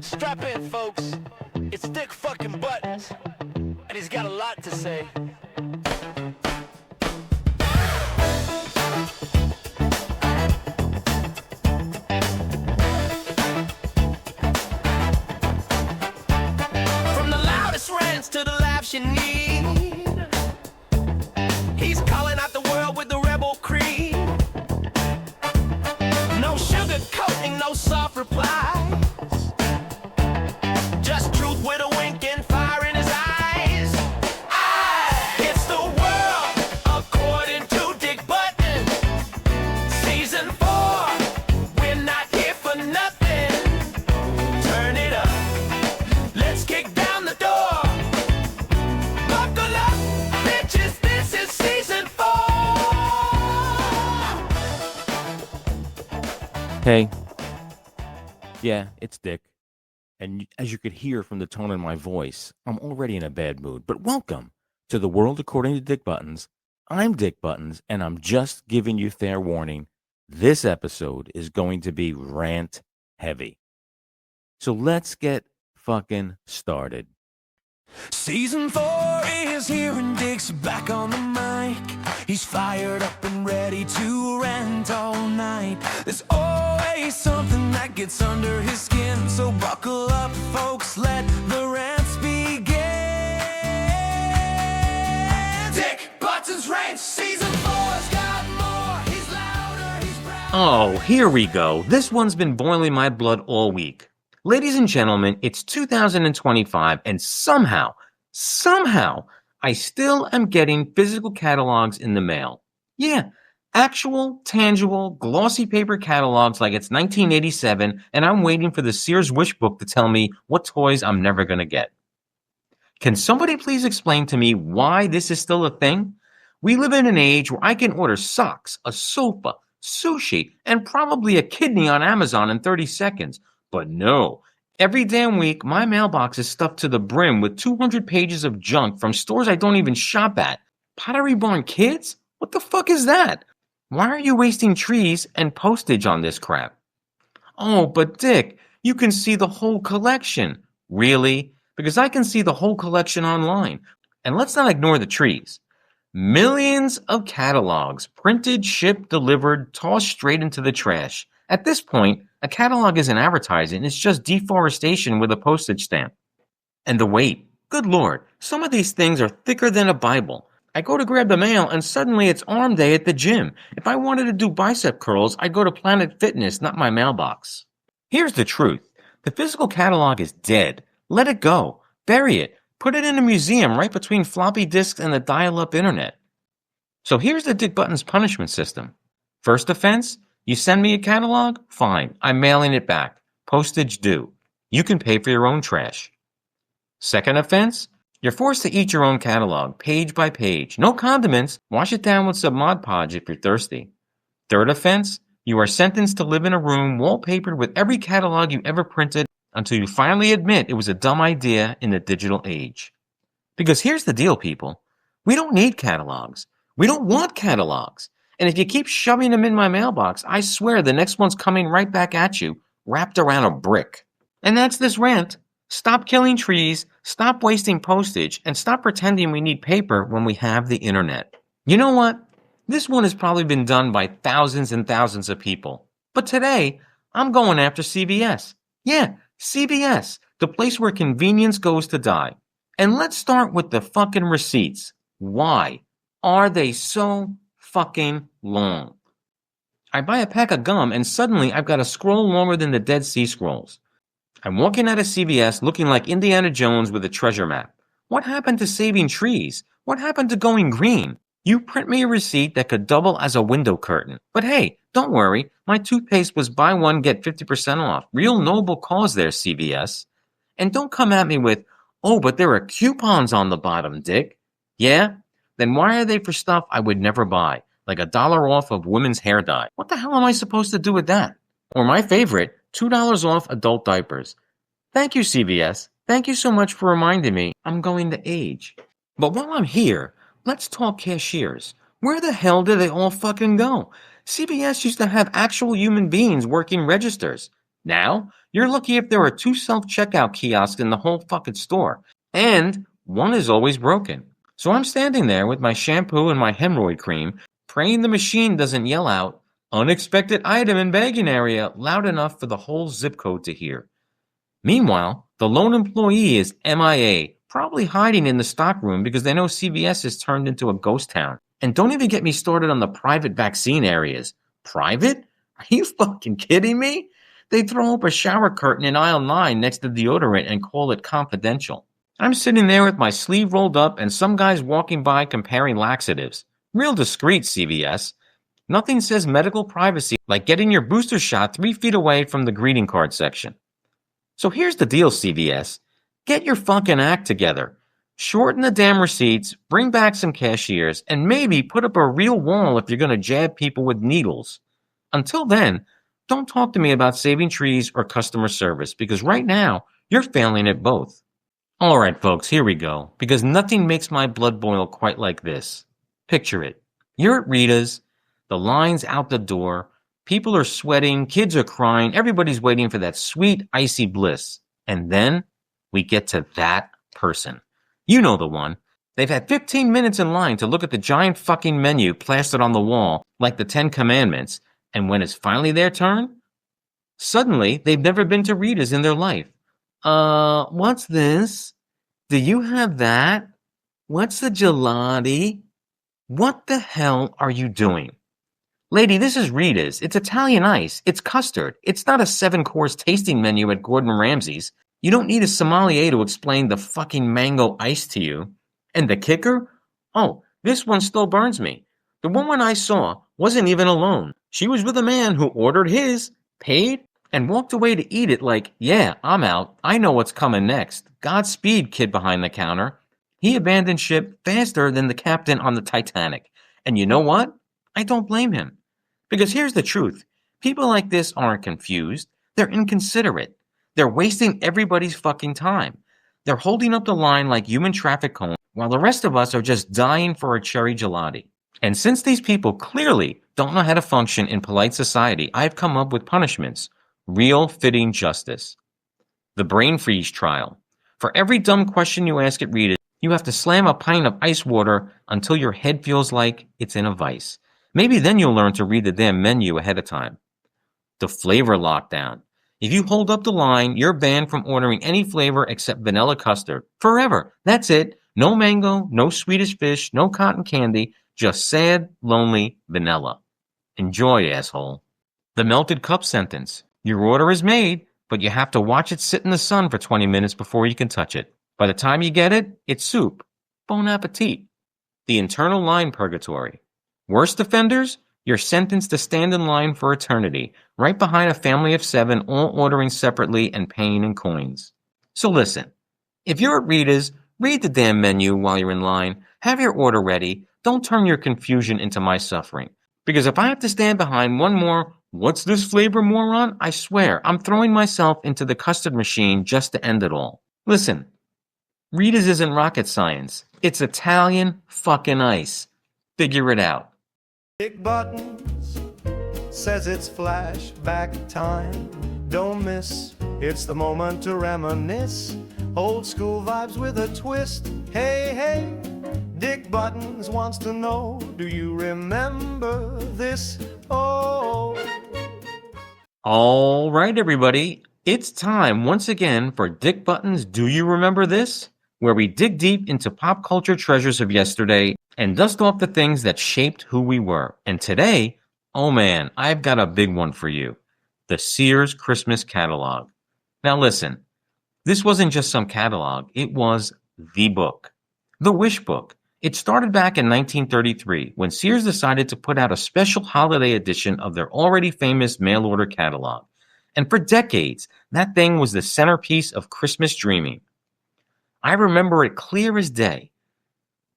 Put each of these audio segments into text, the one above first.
Strap in, folks. It's Dick fucking Buttons, and he's got a lot to say. From the loudest rants to the laughs you need, he's calling out the world with the rebel creed. No sugarcoating, no soft replies. Just truth with a wink and fire in his eyes. It's the world according to Dick Buttons. Season 4, we're not here for nothing. Turn it up, let's kick down the door. Buckle up, bitches, this is season 4. Hey. Yeah, it's Dick. And as you could hear from the tone in my voice, I'm already in a bad mood. But welcome to the world according to Dick Buttons. I'm Dick Buttons, and I'm just giving you fair warning. This episode is going to be rant heavy. So let's get fucking started. Season 4 is here and Dick's back on the mic. He's fired up and ready to rant all night. There's always something that gets under his skin, so buckle up, folks, let the rants begin. Dick Buttons Rants, Season 4's got more. He's louder, he's prouder. Oh, here we go. This one's been boiling my blood all week. Ladies and gentlemen, it's 2025, and somehow, I still am getting physical catalogs in the mail. Yeah, actual, tangible, glossy paper catalogs like it's 1987, and I'm waiting for the Sears wish book to tell me what toys I'm never going to get. Can somebody please explain to me why this is still a thing? We live in an age where I can order socks, a sofa, sushi, and probably a kidney on Amazon in 30 seconds. But no, every damn week, my mailbox is stuffed to the brim with 200 pages of junk from stores I don't even shop at. Pottery Barn Kids? What the fuck is that? Why are you wasting trees and postage on this crap? Oh, but Dick, you can see the whole collection. Really? Because I can see the whole collection online. And let's not ignore the trees. Millions of catalogs, printed, shipped, delivered, tossed straight into the trash. At this point, a catalog isn't advertising, it's just deforestation with a postage stamp. And the weight. Good Lord, some of these things are thicker than a Bible. I go to grab the mail and suddenly it's arm day at the gym. If I wanted to do bicep curls, I'd go to Planet Fitness, not my mailbox. Here's the truth. The physical catalog is dead. Let it go. Bury it. Put it in a museum right between floppy disks and the dial-up internet. So here's the Dick Buttons punishment system. First offense? You send me a catalog? Fine. I'm mailing it back. Postage due. You can pay for your own trash. Second offense? You're forced to eat your own catalog, page by page. No condiments. Wash it down with some Mod Podge if you're thirsty. Third offense? You are sentenced to live in a room wallpapered with every catalog you ever printed until you finally admit it was a dumb idea in the digital age. Because here's the deal, people. We don't need catalogs. We don't want catalogs. And if you keep shoving them in my mailbox, I swear the next one's coming right back at you, wrapped around a brick. And that's this rant. Stop killing trees, stop wasting postage, and stop pretending we need paper when we have the internet. You know what? This one has probably been done by thousands and thousands of people. But today, I'm going after CVS. Yeah, CVS, the place where convenience goes to die. And let's start with the fucking receipts. Why are they so fucking long? I buy a pack of gum and suddenly I've got a scroll longer than the Dead Sea Scrolls. I'm walking out of CVS looking like Indiana Jones with a treasure map. What happened to saving trees? What happened to going green? You print me a receipt that could double as a window curtain. But hey, don't worry, my toothpaste was buy one, get 50% off. Real noble cause there, CVS. And don't come at me with, oh, but there are coupons on the bottom, Dick. Yeah? Then why are they for stuff I would never buy? Like $1 off of women's hair dye. What the hell am I supposed to do with that? Or my favorite, $2 off adult diapers. Thank you, CVS. Thank you so much for reminding me I'm going to age. But while I'm here, let's talk cashiers. Where the hell did they all fucking go? CVS used to have actual human beings working registers. Now, You're lucky if there are 2 self-checkout kiosks in the whole fucking store. And one is always broken. So I'm standing there with my shampoo and my hemorrhoid cream, praying the machine doesn't yell out, "Unexpected item in bagging area," loud enough for the whole zip code to hear. Meanwhile, the lone employee is MIA, probably hiding in the stockroom because they know CVS has turned into a ghost town. And don't even get me started on the private vaccine areas. Private? Are you fucking kidding me? They throw up a shower curtain in aisle 9 next to deodorant and call it confidential. I'm sitting there with my sleeve rolled up and some guys walking by comparing laxatives. Real discreet, CVS. Nothing says medical privacy like getting your booster shot 3 feet away from the greeting card section. So here's the deal, CVS. Get your fucking act together. Shorten the damn receipts, bring back some cashiers, and maybe put up a real wall if you're going to jab people with needles. Until then, don't talk to me about saving trees or customer service because right now, you're failing at both. Alright folks, here we go, because nothing makes my blood boil quite like this. Picture it. You're at Rita's, the line's out the door, people are sweating, kids are crying, everybody's waiting for that sweet, icy bliss. And then, we get to that person. You know the one. They've had 15 minutes in line to look at the giant fucking menu plastered on the wall, like the 10 Commandments, and when it's finally their turn, suddenly they've never been to Rita's in their life. What's this? Do you have that? What's the gelati? What the hell are you doing? Lady, this is Rita's. It's Italian ice. It's custard. It's not a 7-course tasting menu at Gordon Ramsay's. You don't need a sommelier to explain the fucking mango ice to you. And the kicker? Oh, this one still burns me. The woman I saw wasn't even alone. She was with a man who ordered his, paid, and walked away to eat it like, yeah, I'm out. I know what's coming next. Godspeed, kid behind the counter. He abandoned ship faster than the captain on the Titanic. And you know what? I don't blame him. Because here's the truth. People like this aren't confused. They're inconsiderate. They're wasting everybody's fucking time. They're holding up the line like human traffic cones while the rest of us are just dying for a cherry gelati. And since these people clearly don't know how to function in polite society, I've come up with punishments. Real fitting justice. The brain freeze trial. For every dumb question you ask at Rita, you have to slam a pint of ice water until your head feels like it's in a vice. Maybe then you'll learn to read the damn menu ahead of time. The flavor lockdown. If you hold up the line, you're banned from ordering any flavor except vanilla custard. Forever. That's it. No mango, no Swedish fish, no cotton candy, just sad, lonely vanilla. Enjoy, asshole. The melted cup sentence. Your order is made, but you have to watch it sit in the sun for 20 minutes before you can touch it. By the time you get it, it's soup. Bon appetit. The internal line purgatory. Worst offenders? You're sentenced to stand in line for eternity, right behind a family of 7, all ordering separately and paying in coins. So listen, if you're at Rita's, read the damn menu while you're in line, have your order ready, don't turn your confusion into my suffering. Because if I have to stand behind one more, what's this flavor moron? I swear, I'm throwing myself into the custard machine just to end it all. Listen, Rita's isn't rocket science. It's Italian fucking ice. Figure it out. Big Buttons says it's flashback time. Don't miss, it's the moment to reminisce. Old school vibes with a twist. Hey, hey, Dick Buttons wants to know, do you remember this? Oh. All right, everybody. It's time once again for Dick Buttons' Do You Remember This? Where we dig deep into pop culture treasures of yesterday and dust off the things that shaped who we were. And today, oh man, I've got a big one for you. The Sears Christmas Catalog. Now listen, this wasn't just some catalog, it was the book. The Wish Book. It started back in 1933 when Sears decided to put out a special holiday edition of their already famous mail-order catalog. And for decades, that thing was the centerpiece of Christmas dreaming. I remember it clear as day.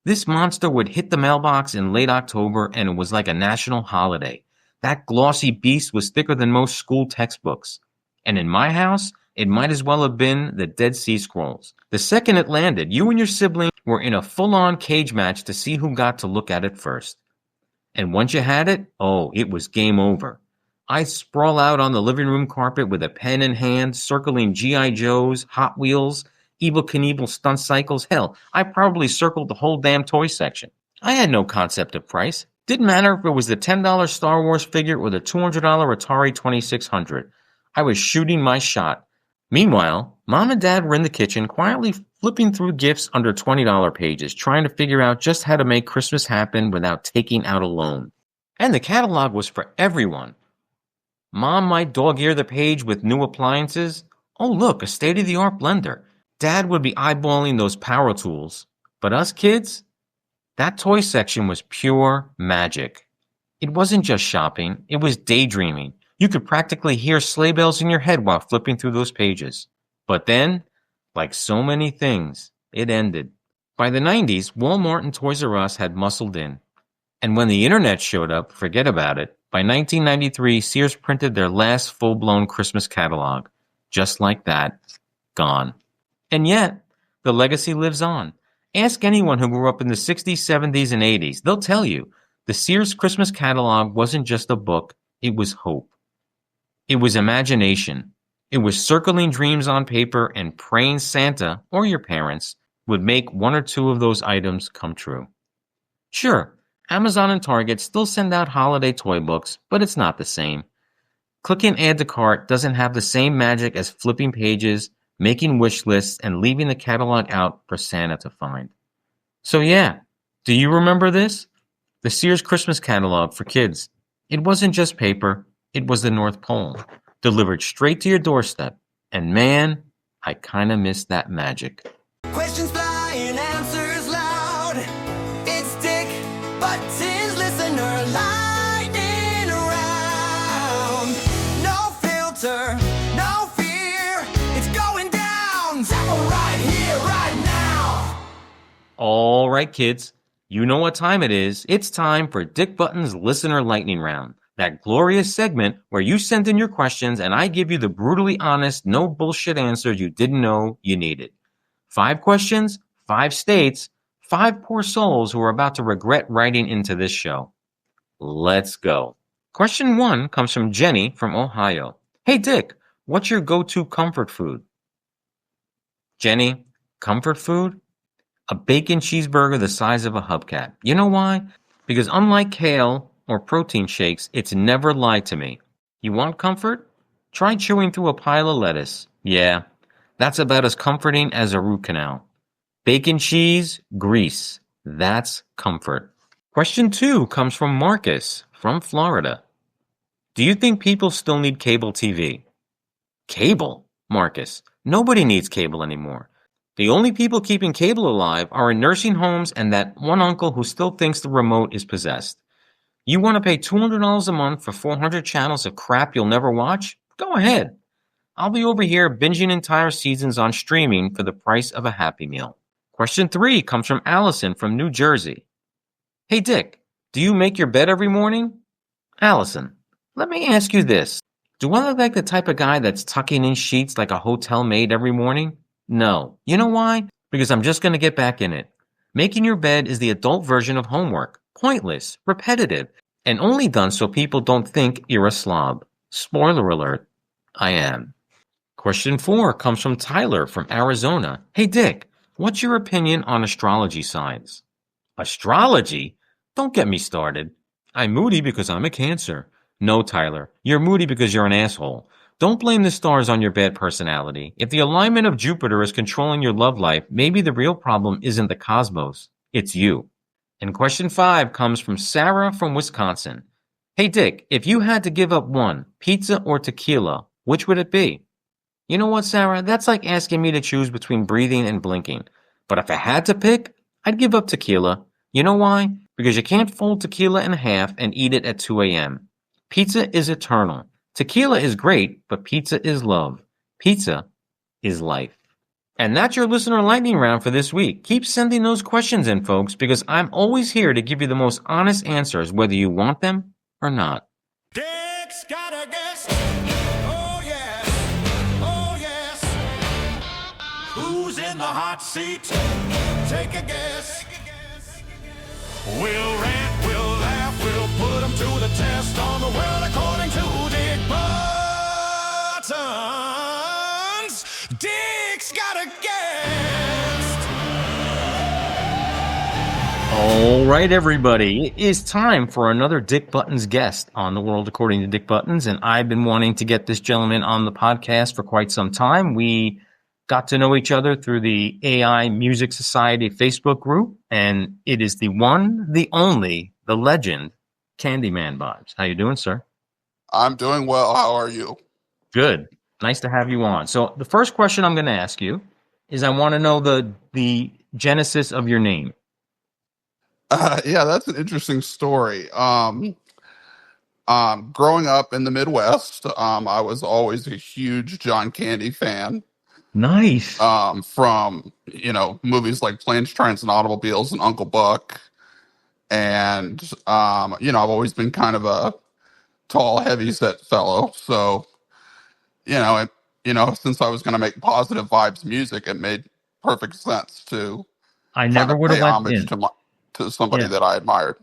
This monster would hit the mailbox in late October and it was like a national holiday. That glossy beast was thicker than most school textbooks. And in my house, it might as well have been the Dead Sea Scrolls. The second it landed, you and your sibling were in a full-on cage match to see who got to look at it first. And once you had it, oh, it was game over. I sprawl out on the living room carpet with a pen in hand, circling G.I. Joes, Hot Wheels, Evel Knievel stunt cycles. Hell, I probably circled the whole damn toy section. I had no concept of price. Didn't matter if it was the $10 Star Wars figure or the $200 Atari 2600. I was shooting my shot. Meanwhile, Mom and Dad were in the kitchen quietly flipping through gifts under $20 pages, trying to figure out just how to make Christmas happen without taking out a loan. And the catalog was for everyone. Mom might dog-ear the page with new appliances. Oh, look, a state-of-the-art blender. Dad would be eyeballing those power tools. But us kids? That toy section was pure magic. It wasn't just shopping, it was daydreaming. You could practically hear sleigh bells in your head while flipping through those pages. But then, like so many things, it ended. By the 90s, Walmart and Toys R Us had muscled in. And when the internet showed up, forget about it. By 1993, Sears printed their last full-blown Christmas catalog. Just like that, gone. And yet, the legacy lives on. Ask anyone who grew up in the 60s, 70s, and 80s. They'll tell you, the Sears Christmas Catalog wasn't just a book, it was hope. It was imagination. It was circling dreams on paper and praying Santa, or your parents, would make one or two of those items come true. Sure, Amazon and Target still send out holiday toy books, but it's not the same. Clicking add to cart doesn't have the same magic as flipping pages, making wish lists, and leaving the catalog out for Santa to find. So yeah, do you remember this? The Sears Christmas Catalog for kids. It wasn't just paper, it was the North Pole, delivered straight to your doorstep. And man, I kinda miss that magic. Questions flying, answers loud. It's Dick Buttons, listener lightning round. No filter, no fear. It's going down. Zappa right here, right now. All right, kids, you know what time it is. It's time for Dick Button's Listener Lightning Round. That glorious segment where you send in your questions and I give you the brutally honest, no bullshit answers you didn't know you needed. 5 questions, 5 states, 5 poor souls who are about to regret writing into this show. Let's go. Question 1 comes from Jenny from Ohio. Hey Dick, what's your go-to comfort food? Jenny, comfort food? A bacon cheeseburger the size of a hubcap. You know why? Because unlike kale or protein shakes, it's never lied to me. You want comfort? Try chewing through a pile of lettuce. Yeah, that's about as comforting as a root canal. Bacon, cheese, grease. That's comfort. Question 2 comes from Marcus from Florida. Do you think people still need cable TV? Cable? Marcus, nobody needs cable anymore. The only people keeping cable alive are in nursing homes and that one uncle who still thinks the remote is possessed. You want to pay $200 a month for 400 channels of crap you'll never watch? Go ahead. I'll be over here binging entire seasons on streaming for the price of a Happy Meal. Question 3 comes from Allison from New Jersey. Hey Dick, do you make your bed every morning? Allison, let me ask you this. Do I look like the type of guy that's tucking in sheets like a hotel maid every morning? No. You know why? Because I'm just going to get back in it. Making your bed is the adult version of homework. Pointless, repetitive, and only done so people don't think you're a slob. Spoiler alert, I am. Question 4 comes from Tyler from Arizona. Hey Dick, what's your opinion on astrology signs? Astrology? Don't get me started. I'm moody because I'm a Cancer. No, Tyler, you're moody because you're an asshole. Don't blame the stars on your bad personality. If the alignment of Jupiter is controlling your love life, maybe the real problem isn't the cosmos, it's you. And question 5 comes from Sarah from Wisconsin. Hey Dick, if you had to give up one, pizza or tequila, which would it be? You know what, Sarah? That's like asking me to choose between breathing and blinking. But if I had to pick, I'd give up tequila. You know why? Because you can't fold tequila in half and eat it at 2 a.m. Pizza is eternal. Tequila is great, but pizza is love. Pizza is life. And that's your listener lightning round for this week. Keep sending those questions in, folks, because I'm always here to give you the most honest answers, whether you want them or not. Dick's got a guess. Oh yes, oh yes. Who's in the hot seat? Take a guess. We'll rant, we'll laugh, we'll put them to the test on the world according to Dick. Dick's got a guest. All right, everybody. It is time for another Dick Buttons guest on The World According to Dick Buttons, and I've been wanting to get this gentleman on the podcast for quite some time. We got to know each other through the AI Music Society Facebook group, and it is the one, the only, the legend, CandyManVibes. How you doing, sir? I'm doing well. How are you? Good. Nice to have you on. So the first question I'm going to ask you is I want to know the genesis of your name. Yeah, that's an interesting story. Growing up in the Midwest, I was always a huge John Candy fan. Nice. From movies like Planes, Trains, and Automobiles and Uncle Buck, and I've always been kind of a tall, heavy-set fellow. So, since I was going to make positive vibes music, it made perfect sense to I never would have pay went homage in. to somebody Yeah. that I admired.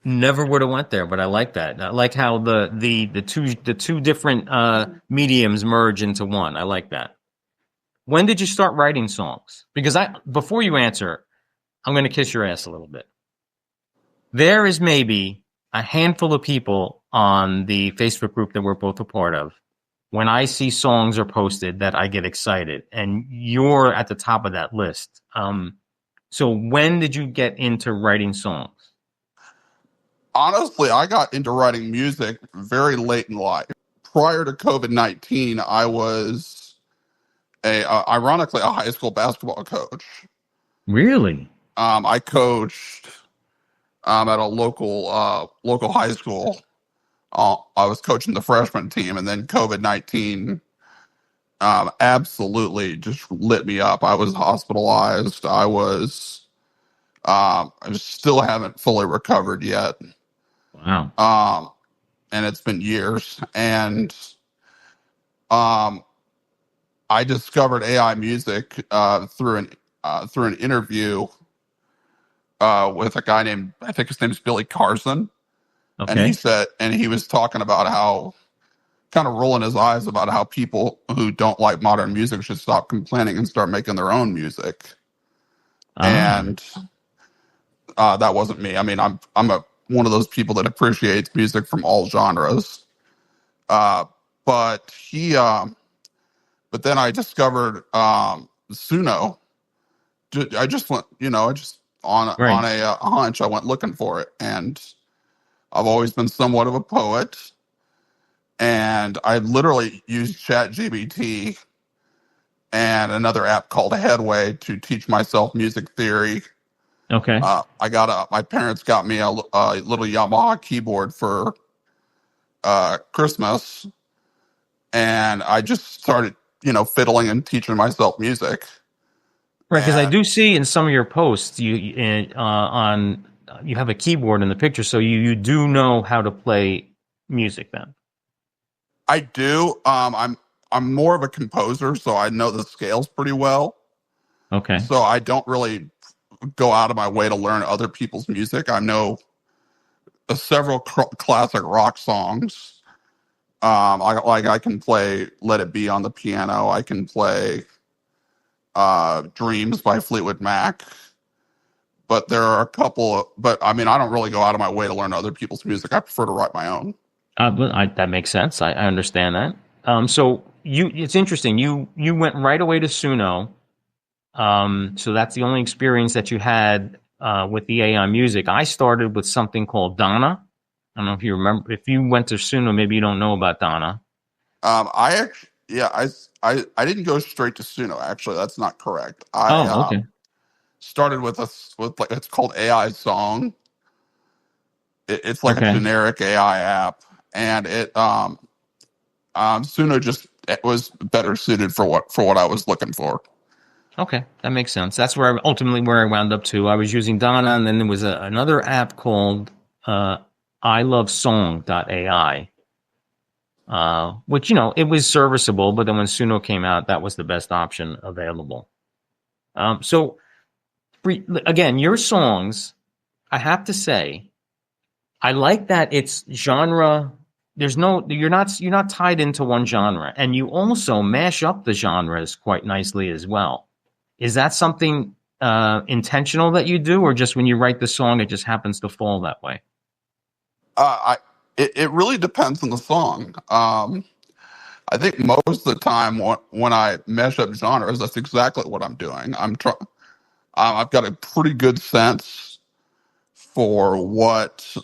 Never would have went there, but I like that. I like how the two different mediums merge into one. I like that. When did you start writing songs? Because before you answer, I'm going to kiss your ass a little bit. There is maybe a handful of people on the Facebook group that we're both a part of. When I see songs are posted that I get excited, and you're at the top of that list. So when did you get into writing songs? Honestly, I got into writing music very late in life. Prior to COVID-19, I was ironically a high school basketball coach. Really? I coached at a local high school. I was coaching the freshman team, and then COVID-19 absolutely just lit me up. I was hospitalized. I still haven't fully recovered yet. Wow. And it's been years. And I discovered AI music through an interview with a guy named, I think his name's Billy Carson. Okay. And he was talking about how, kind of rolling his eyes about how people who don't like modern music should stop complaining and start making their own music. And that wasn't me. I mean, I'm one of those people that appreciates music from all genres. But then I discovered Suno. I just went, on a hunch, I went looking for it, and I've always been somewhat of a poet. And I literally used ChatGPT and another app called Headway to teach myself music theory. Okay. My parents got me a little Yamaha keyboard for Christmas, and I just started, fiddling and teaching myself music. Right, because I do see in some of your posts you have a keyboard in the picture, so you do know how to play music then. I do. I'm more of a composer, so I know the scales pretty well. Okay. So I don't really go out of my way to learn other people's music. I know several classic rock songs. I can play "Let It Be" on the piano. I can play "Dreams" by Fleetwood Mac. But there are a couple. But I mean, I don't really go out of my way to learn other people's music. I prefer to write my own. That makes sense. I understand that. So it's interesting. You went right away to Suno. So that's the only experience that you had with the AI music. I started with something called Donna. I don't know if you remember. If you went to Suno, maybe you don't know about Donna. I didn't go straight to Suno. Actually, that's not correct. Okay. Started with it's called AI Song. It's like Okay. a generic AI app, and Suno it was better suited for what I was looking for. Okay, that makes sense. That's where I wound up to. I was using Donna, and then there was another app called ilovesong.ai, which, it was serviceable, but then when Suno came out, that was the best option available. So, again, your songs, I have to say, I like that it's genre you're not tied into one genre, and you also mash up the genres quite nicely as well. Is that something intentional that you do, or just when you write the song, it just happens to fall that way? It really depends on the song. I think most of the time when I mash up genres, that's exactly what I'm doing. I've got a pretty good sense for which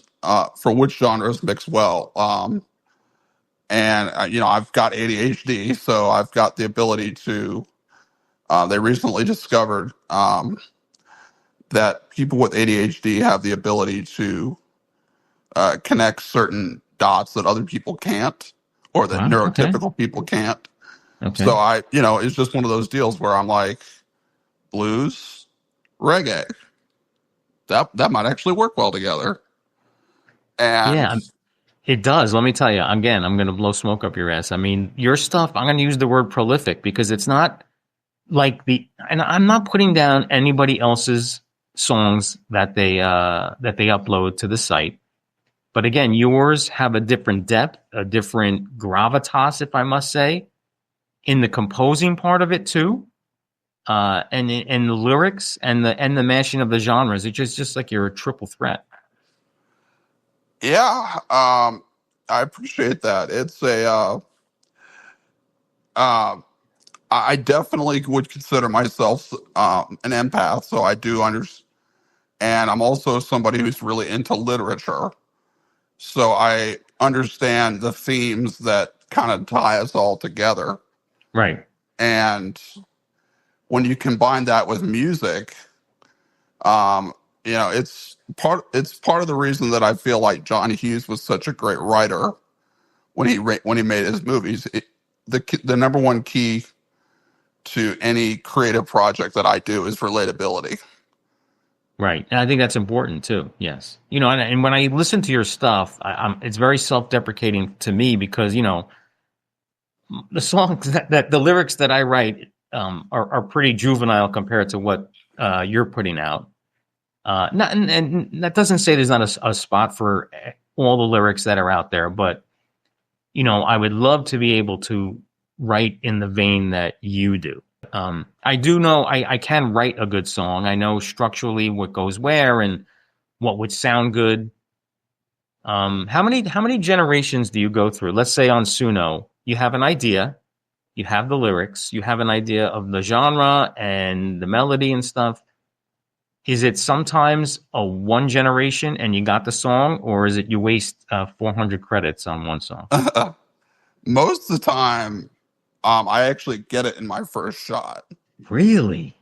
genres mix well. And I've got ADHD, so I've got the ability to. They recently discovered that people with ADHD have the ability to connect certain dots that other people can't, or that neurotypical people can't. Okay. So it's just one of those deals where I'm like, blues, reggae, that might actually work well together. And yeah, it does. Let me tell you, again, I'm going to blow smoke up your ass. I mean, your stuff, I'm going to use the word prolific because it's not like and I'm not putting down anybody else's songs that they upload to the site. But again, yours have a different depth, a different gravitas, if I must say, in the composing part of it too, and the lyrics and the mashing of the genres. It's just like you're a triple threat. Yeah, I appreciate that. It's I definitely would consider myself an empath, so I do understand. And I'm also somebody who's really into literature. So I understand the themes that kind of tie us all together. Right. And when you combine that with music, it's part of the reason that I feel like John Hughes was such a great writer when he made his movies. The number one key to any creative project that I do is relatability. Right. And I think that's important too. Yes. And when I listen to your stuff, it's very self-deprecating to me because, the songs that the lyrics that I write are pretty juvenile compared to what you're putting out. And that doesn't say there's not a spot for all the lyrics that are out there, but, I would love to be able to write in the vein that you do. I do know I can write a good song. I know structurally what goes where and what would sound good. How many generations do you go through? Let's say on Suno, you have an idea, you have the lyrics, you have an idea of the genre and the melody and stuff. Is it sometimes a one generation and you got the song, or is it you waste 400 credits on one song? Most of the time, I actually get it in my first shot. Really?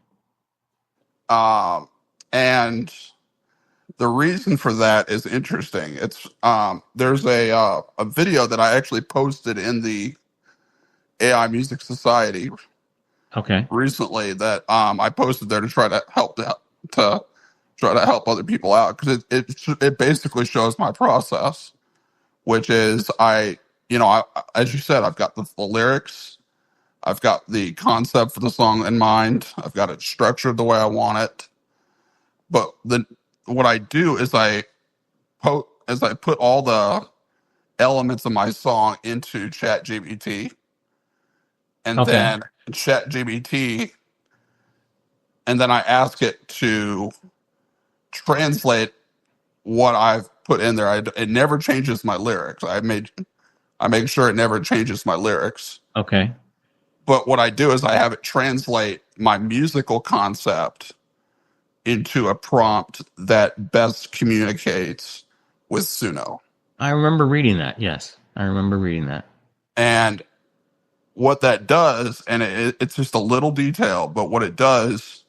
And the reason for that is interesting. It's there's a video that I actually posted in the AI Music Society. Okay. Recently, that I posted there to try to help other people out, because it basically shows my process, which is I as you said, I've got the lyrics. I've got the concept for the song in mind. I've got it structured the way I want it. But what I do is I put all the elements of my song into ChatGPT, and then ChatGPT, and then I ask it to translate what I've put in there. It never changes my lyrics. I make sure it never changes my lyrics. Okay. But what I do is I have it translate my musical concept into a prompt that best communicates with Suno. I remember reading that. Yes, I remember reading that. And what that does, and it's just a little detail, but what it does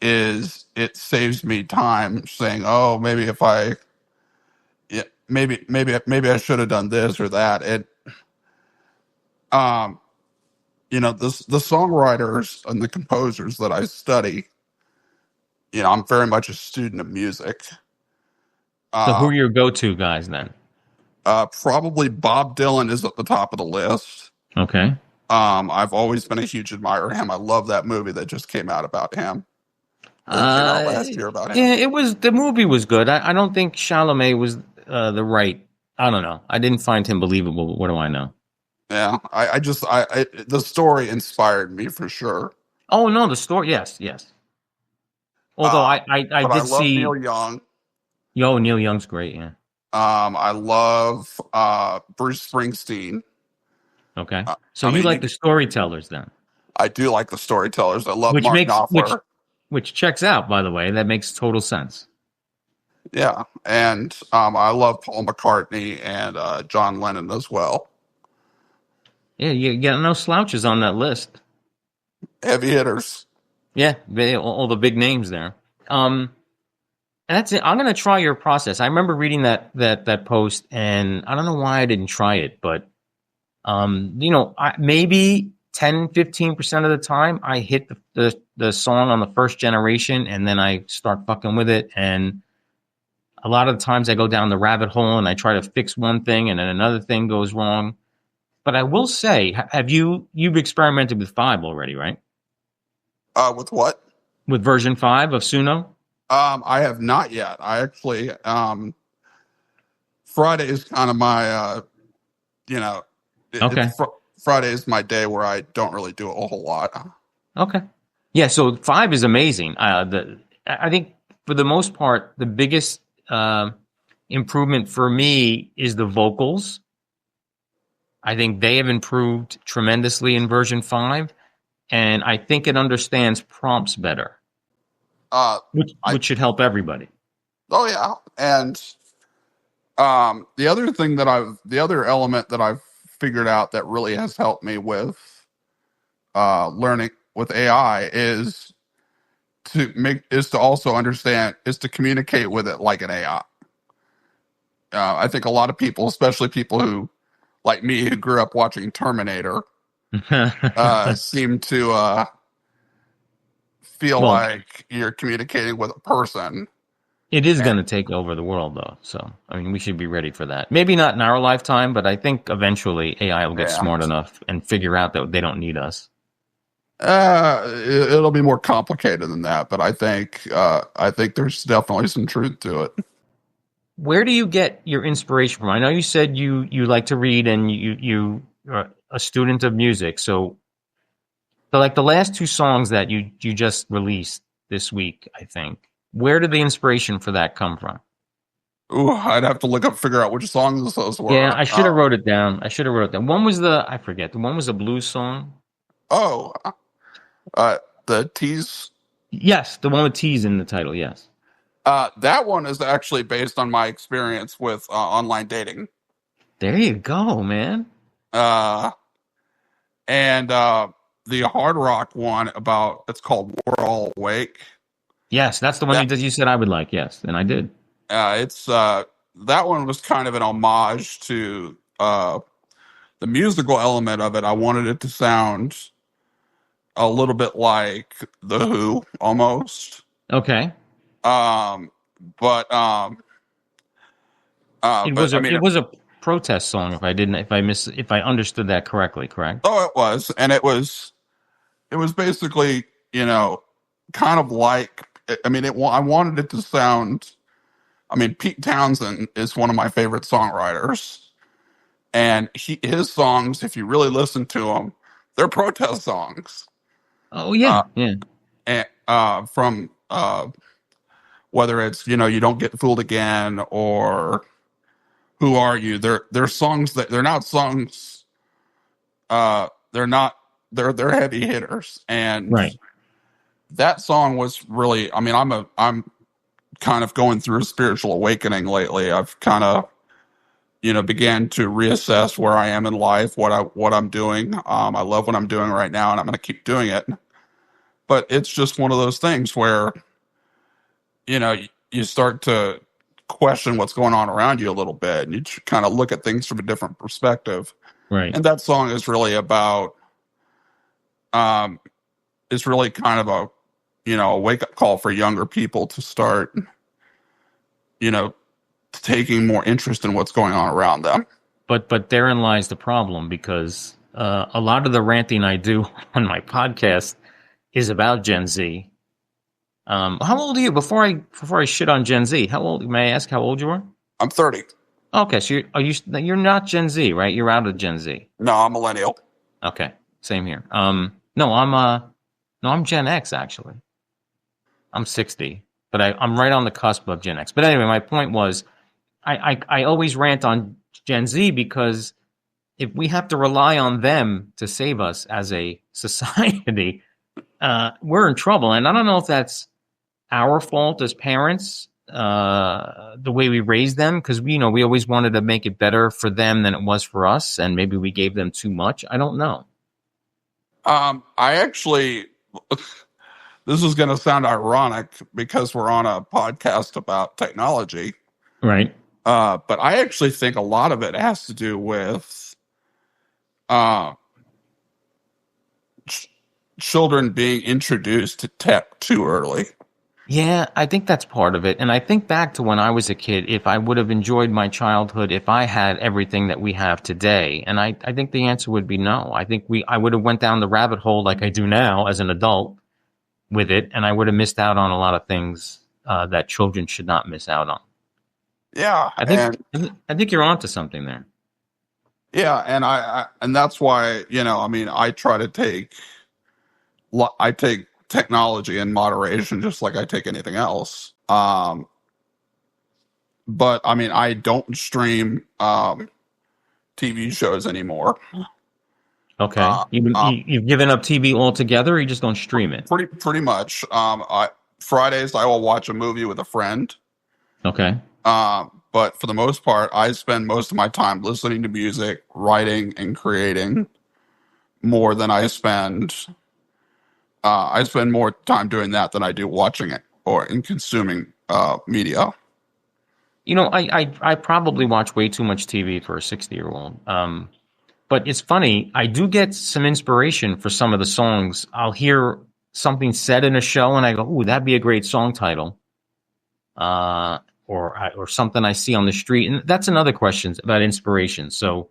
is it saves me time saying, oh, maybe if maybe I should have done this or that. The songwriters and the composers that I study, I'm very much a student of music. So who are your go-to guys then? Probably Bob Dylan is at the top of the list. Okay. I've always been a huge admirer of him. I love that movie that just came out about him. Last year about him. Yeah, the movie was good. I don't think Chalamet was the right I don't know. I didn't find him believable. What do I know? Yeah, the story inspired me for sure. Oh no, the story. Yes, yes. Although I But I did love see. Neil Young. Yo, Neil Young's great. Yeah. I love Bruce Springsteen. Okay. So I you mean, like the storytellers then? I do like the storytellers. I love Which Mark makes Knopfler. which checks out, by the way. That makes total sense. Yeah, and I love Paul McCartney and John Lennon as well. Yeah, you got no slouches on that list. Heavy hitters. Yeah, all the big names there. And that's it. I'm gonna try your process. I remember reading that post, and I don't know why I didn't try it, but maybe 10-15% of the time I hit the song on the first generation, and then I start fucking with it. And a lot of the times I go down the rabbit hole and I try to fix one thing, and then another thing goes wrong. But I will say, you've experimented with 5 already, right? With what? With version 5 of Suno? I have not yet. I actually Friday is kind of my Okay. Friday is my day where I don't really do a whole lot. Okay. Yeah, so 5 is amazing. I think for the most part, the biggest improvement for me is the vocals. I think they have improved tremendously in version 5, and I think it understands prompts better, which should help everybody. Oh yeah, and the other element that I've figured out that really has helped me with learning with AI is to also understand, is to communicate with it like an AI. I think a lot of people, especially people who, like me, who grew up watching Terminator, seem to feel like you're communicating with a person. It is going to take over the world, though. So, I mean, we should be ready for that. Maybe not in our lifetime, but I think eventually AI will get smart enough and figure out that they don't need us. It'll be more complicated than that, but I think there's definitely some truth to it. Where do you get your inspiration from? I know you said you like to read and you are a student of music. So like the last 2 songs that you just released this week, I think, where did the inspiration for that come from? Ooh, I'd have to figure out which songs those were. Yeah, I should have wrote it down. One was I forget. The one was a blues song. Oh, the T's. Yes, the one with T's in the title. Yes. That one is actually based on my experience with online dating. There you go, man. And the hard rock one it's called We're All Awake. Yes, that's the one that you said I would like. Yes, and I did. It's that one was kind of an homage to the musical element of it. I wanted it to sound a little bit like The Who, almost. Okay. It was a protest song. If I understood that correctly, correct? Oh, it was, and it was basically, kind of like. I wanted it to sound. I mean, Pete Townsend is one of my favorite songwriters, and his songs, if you really listen to them, they're protest songs. Oh yeah, yeah. And from whether it's You Don't Get Fooled Again or Who Are You, they're songs that they're not songs. They're heavy hitters, and right. That song was really. I mean, I'm kind of going through a spiritual awakening lately. I've kind of, began to reassess where I am in life, what I'm doing. I love what I'm doing right now, and I'm going to keep doing it. But it's just one of those things where, you start to question what's going on around you a little bit, and you kind of look at things from a different perspective. Right. And that song is really about, it's really kind of a wake-up call for younger people to start, taking more interest in what's going on around them. But therein lies the problem, because a lot of the ranting I do on my podcast is about Gen Z. How old are you? Before I shit on Gen Z, how old? May I ask how old you are? I'm 30. Okay, so you're not Gen Z, right? You're out of Gen Z. No, I'm millennial. Okay, same here. No, I'm Gen X actually. I'm 60, but I'm right on the cusp of Gen X. But anyway, my point was, I always rant on Gen Z because if we have to rely on them to save us as a society, we're in trouble. And I don't know if that's our fault as parents, the way we raised them, because we always wanted to make it better for them than it was for us, and maybe we gave them too much. I don't know. I actually, this is going to sound ironic because we're on a podcast about technology, Right. But I actually think a lot of it has to do with children being introduced to tech too early. Yeah, I think that's part of it. And I think back to when I was a kid, if I would have enjoyed my childhood, if I had everything that we have today. And I think the answer would be no. I think I would have went down the rabbit hole like I do now as an adult with it. And I would have missed out on a lot of things that children should not miss out on. Yeah. I think you're onto something there. Yeah. And that's why, I try to take technology in moderation, just like I take anything else. But I don't stream TV shows anymore. Okay, you've given up TV altogether, or you just don't stream it? Pretty much. Fridays I will watch a movie with a friend. Okay. But for the most part, I spend most of my time listening to music, writing, and creating more than I spend more time doing that than I do watching it or in consuming media. I probably watch way too much TV for a 60-year-old. But it's funny, I do get some inspiration for some of the songs. I'll hear something said in a show and I go, ooh, that'd be a great song title. Or something I see on the street. And that's another question about inspiration. So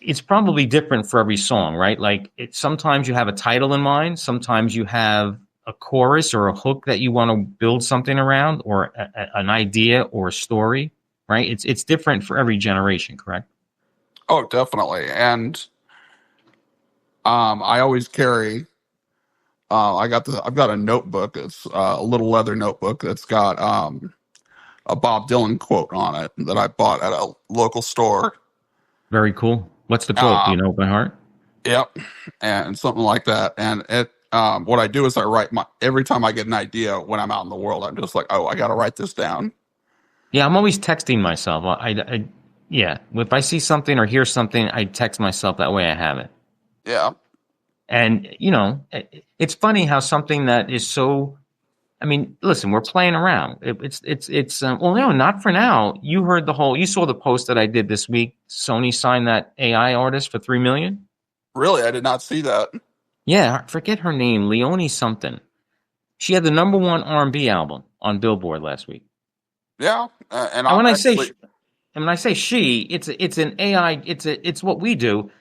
it's probably different for every song, right? Like sometimes you have a title in mind. Sometimes you have a chorus or a hook that you want to build something around, or an idea or a story, right? It's different for every generation, correct? Oh, definitely. And I always carry. I've got a notebook. It's a little leather notebook that's got a Bob Dylan quote on it that I bought at a local store. Very cool. What's the quote? Do you know it by heart? Yep, and something like that. And it, what I do is I write every time I get an idea when I'm out in the world. I'm just like, oh, I got to write this down. Yeah, I'm always texting myself. Yeah, if I see something or hear something, I text myself. That way I have it. Yeah. And, it's funny how something that is so, listen, we're playing around. Well, no, not for now. You saw the post that I did this week. Sony signed that AI artist for $3 million. Really? I did not see that. Yeah, forget her name, Leonie something. She had the #1 R&B album on Billboard last week. Yeah. And when I say she, it's an AI, it's what we do.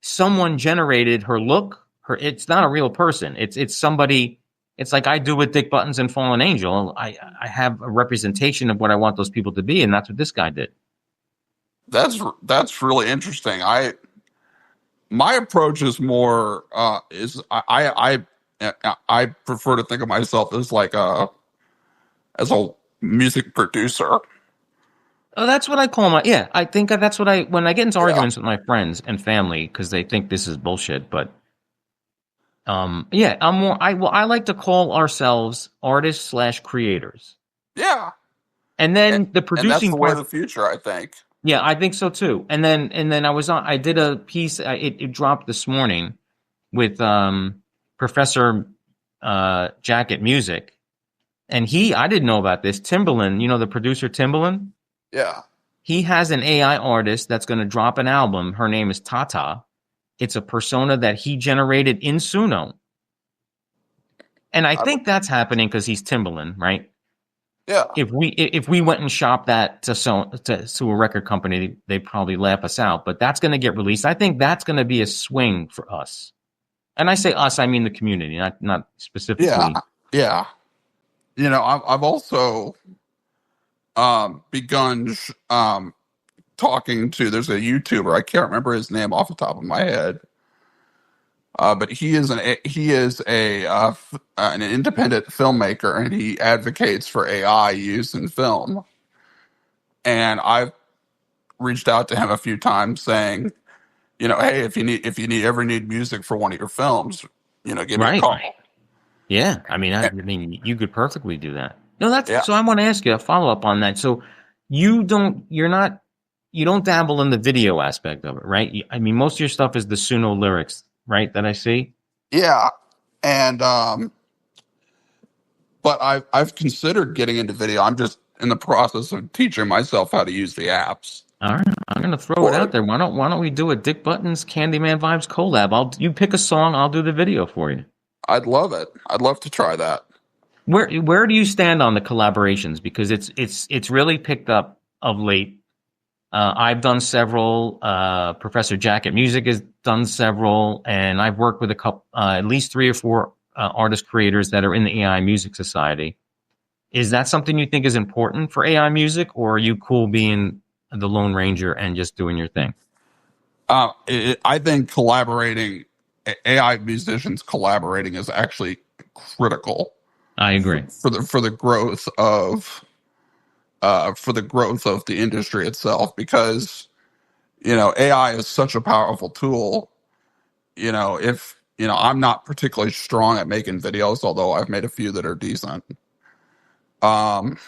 Someone generated her look. It's not a real person. It's somebody. It's like I do with Dick Buttons and Fallen Angel. I have a representation of what I want those people to be, and that's what this guy did. That's really interesting. My approach is more I prefer to think of myself as as a music producer. Oh, that's what I call yeah. I think that's what when I get into arguments with my friends and family, because they think this is bullshit, but. Yeah, I like to call ourselves artists / creators. Yeah. And then the producing and that's the way part of the future, I think. Yeah, I think so too. And then I did a piece, it dropped this morning with Professor Jacket Music. And I didn't know about this. Timbaland, the producer Timbaland? Yeah. He has an AI artist that's going to drop an album. Her name is Tata. It's a persona that he generated in Suno. And I think that's happening because he's Timbaland, right? Yeah. If we went and shopped that to a record company, they'd probably laugh us out. But that's going to get released. I think that's going to be a swing for us. And I say us, I mean the community, not specifically. Yeah. Yeah. I've also begun talking to, there's a YouTuber, I can't remember his name off the top of my head, but he is an independent filmmaker, and he advocates for AI use in film. And I've reached out to him a few times saying, hey, if you ever need music for one of your films, give me a call. Yeah, I mean, you could perfectly do that. No, Yeah. So I want to ask you a follow up on that. So you don't dabble in the video aspect of it, right? I mean, most of your stuff is the Suno lyrics, right? That I see. Yeah, and but I've considered getting into video. I'm just in the process of teaching myself how to use the apps. All right, I'm gonna throw it out there. Why don't we do a Dick Buttons CandyManVibes collab? You pick a song, I'll do the video for you. I'd love it. I'd love to try that. Where do you stand on the collaborations? Because it's really picked up of late. I've done several. Professor Jack at Music has done several, and I've worked with a couple, at least 3 or 4 artist creators that are in the AI Music Society. Is that something you think is important for AI music, or are you cool being the Lone Ranger and just doing your thing? I think AI musicians collaborating is actually critical. I agree. For the growth of the industry itself, because AI is such a powerful tool. If I'm not particularly strong at making videos, although I've made a few that are decent. And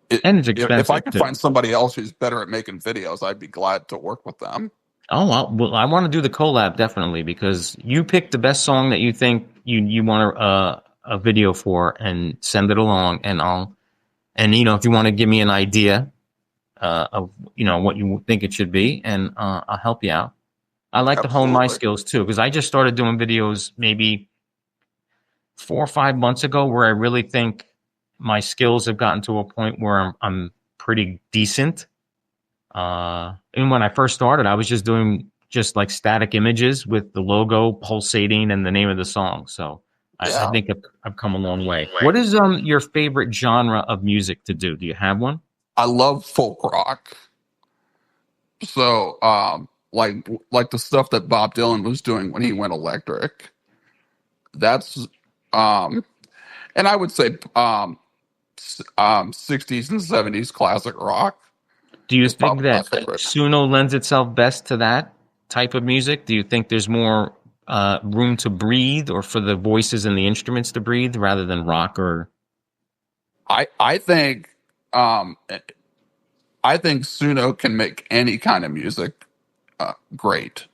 it's expensive. If I could find somebody else who's better at making videos, I'd be glad to work with them. Oh, well, I want to do the collab definitely, because you pick the best song that you think you want a video for, and send it along, and if you want to give me an idea of what you think it should be, and I'll help you out. I like to hone my skills too, because I just started doing videos maybe 4 or 5 months ago, where I really think my skills have gotten to a point where I'm pretty decent. And when I first started, I was just doing like static images with the logo pulsating and the name of the song. So I think I've come a long way. What is your favorite genre of music to do? Do you have one? I love folk rock. So like the stuff that Bob Dylan was doing when he went electric. That's and I would say 60s and 70s classic rock. Do you think that Suno lends itself best to that type of music? Do you think there's more room to breathe, or for the voices and the instruments to breathe, rather than rock? Or I think Suno can make any kind of music great.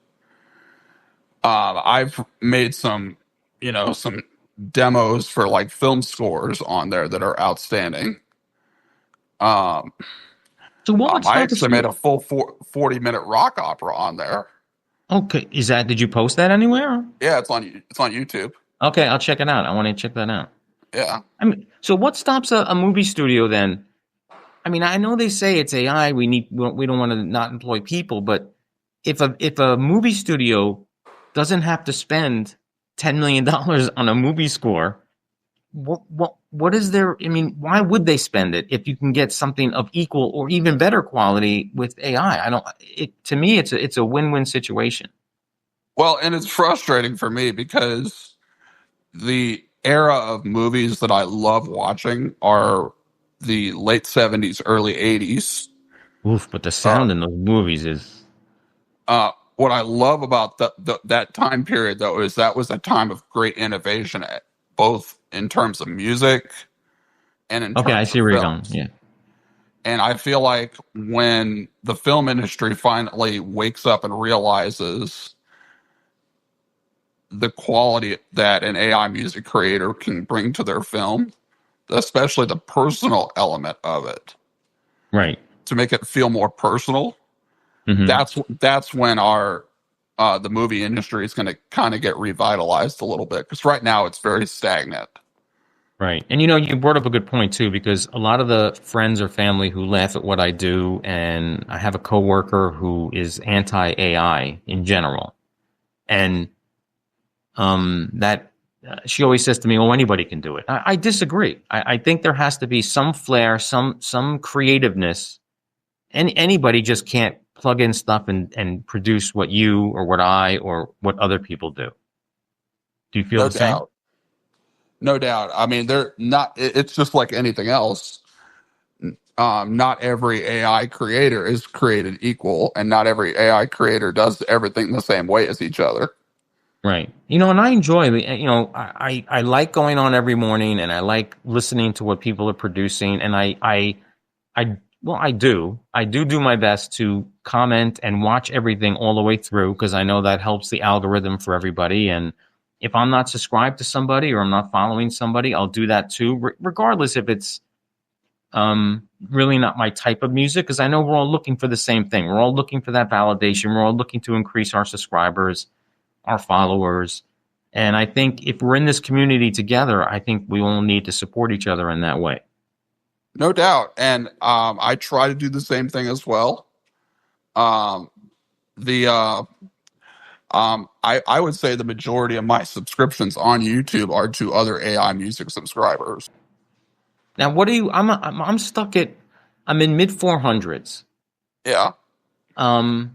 I've made some demos for like film scores on there that are outstanding. So I actually made a full 40-minute rock opera on there. Okay, did you post that anywhere? Yeah, it's on YouTube. Okay, I'll check it out. I want to check that out. Yeah. I mean, so what stops a movie studio then? I mean, I know they say it's AI. We don't want to not employ people, but if a movie studio doesn't have to spend $10 million on a movie score, what is there? I mean, why would they spend it if you can get something of equal or even better quality with AI? To me, it's a win-win situation. Well, and it's frustrating for me because the era of movies that I love watching are the late 70s, early 80s. Oof, but the sound in those movies is... What I love about that time period, though, is that was a time of great innovation, both in terms of music and in terms I see where you're going. films. Yeah. And I feel like when the film industry finally wakes up and realizes the quality that an AI music creator can bring to their film, especially the personal element of it, right, to make it feel more personal, that's when the movie industry is going to kind of get revitalized a little bit, because right now it's very stagnant. Right. And you brought up a good point too, because a lot of the friends or family who laugh at what I do, and I have a coworker who is anti-AI in general, and that she always says to me, "Oh, anybody can do it." I disagree. I think there has to be some flair, some creativeness. Anybody just can't plug in stuff and produce what you or what I or what other people do. Do you feel No the same? doubt. No doubt. I mean, they're not. It's just like anything else. Not every AI creator is created equal, and not every AI creator does everything the same way as each other. Right. And I enjoy I like going on every morning, and I like listening to what people are producing. And I do my best to comment and watch everything all the way through, because I know that helps the algorithm for everybody. And if I'm not subscribed to somebody or I'm not following somebody, I'll do that too, regardless if it's really not my type of music, because I know we're all looking for the same thing. We're all looking for that validation. We're all looking to increase our subscribers, our followers. And I think if we're in this community together, I think we all need to support each other in that way. No doubt. And I try to do the same thing as well. I would say the majority of my subscriptions on YouTube are to other AI music subscribers. Now, what do you? I'm stuck at. I'm in mid 400s. Yeah. And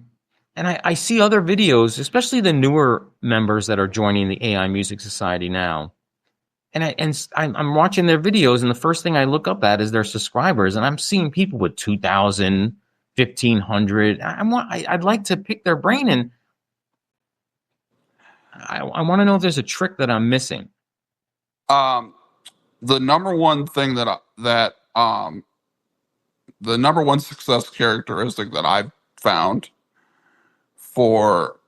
I see other videos, especially the newer members that are joining the AI Music Society now. And I'm watching their videos, and the first thing I look up at is their subscribers, and I'm seeing people with 2,000, 1,500. I'd like to pick their brain, and I want to know if there's a trick that I'm missing. The number one thing the number one success characteristic that I've found for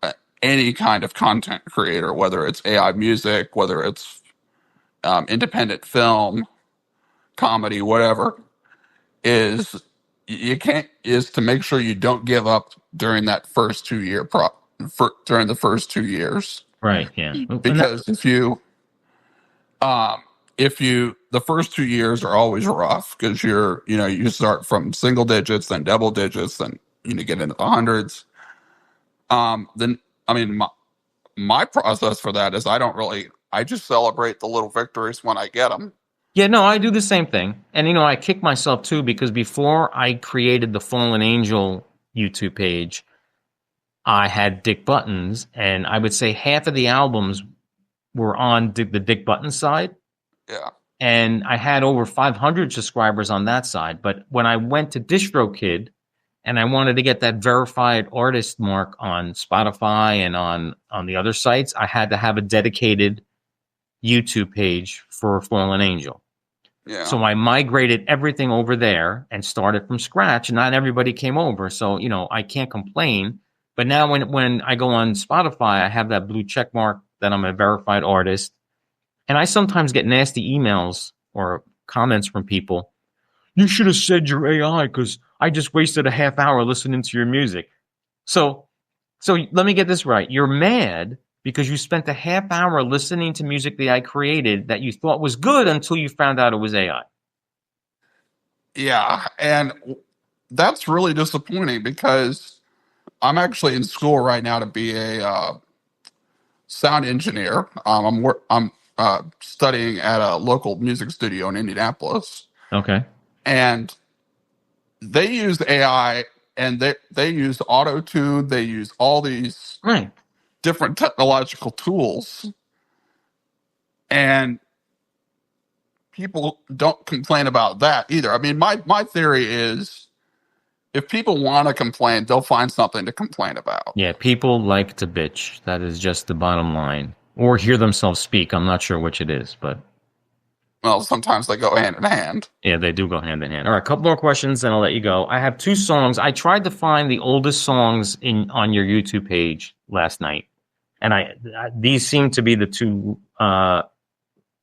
any kind of content creator, whether it's AI music, whether it's independent film, comedy, whatever, is to make sure you don't give up during that first 2 year during the first 2 years. Right. Yeah. Because the first 2 years are always rough, because you start from single digits, then double digits, then get into the hundreds. Then, I mean, my process for that is I just celebrate the little victories when I get them. Yeah, no, I do the same thing. And, I kick myself too, because before I created the Fallen Angel YouTube page, I had Dick Buttons, and I would say half of the albums were on the Dick Buttons side. Yeah. And I had over 500 subscribers on that side. But when I went to DistroKid and I wanted to get that verified artist mark on Spotify and on the other sites, I had to have a dedicated YouTube page for Fallen Angel. Yeah. So I migrated everything over there and started from scratch. And not everybody came over. So, I can't complain. But now when I go on Spotify, I have that blue check mark that I'm a verified artist. And I sometimes get nasty emails or comments from people. You should have said you're AI, because I just wasted a half hour listening to your music. So let me get this right. You're mad because you spent a half hour listening to music that I created that you thought was good until you found out it was AI. Yeah. And that's really disappointing, because I'm actually in school right now to be a sound engineer. I'm studying at a local music studio in Indianapolis. Okay. And they use AI, and they use auto-tune. They use all these different technological tools. And people don't complain about that either. I mean, my theory is, if people want to complain, they'll find something to complain about. Yeah, people like to bitch. That is just the bottom line. Or hear themselves speak. I'm not sure which it is, but... Well, sometimes they go hand in hand. Yeah, they do go hand in hand. All right, a couple more questions, and I'll let you go. I have 2 songs. I tried to find the oldest songs on your YouTube page last night, and these seem to be the two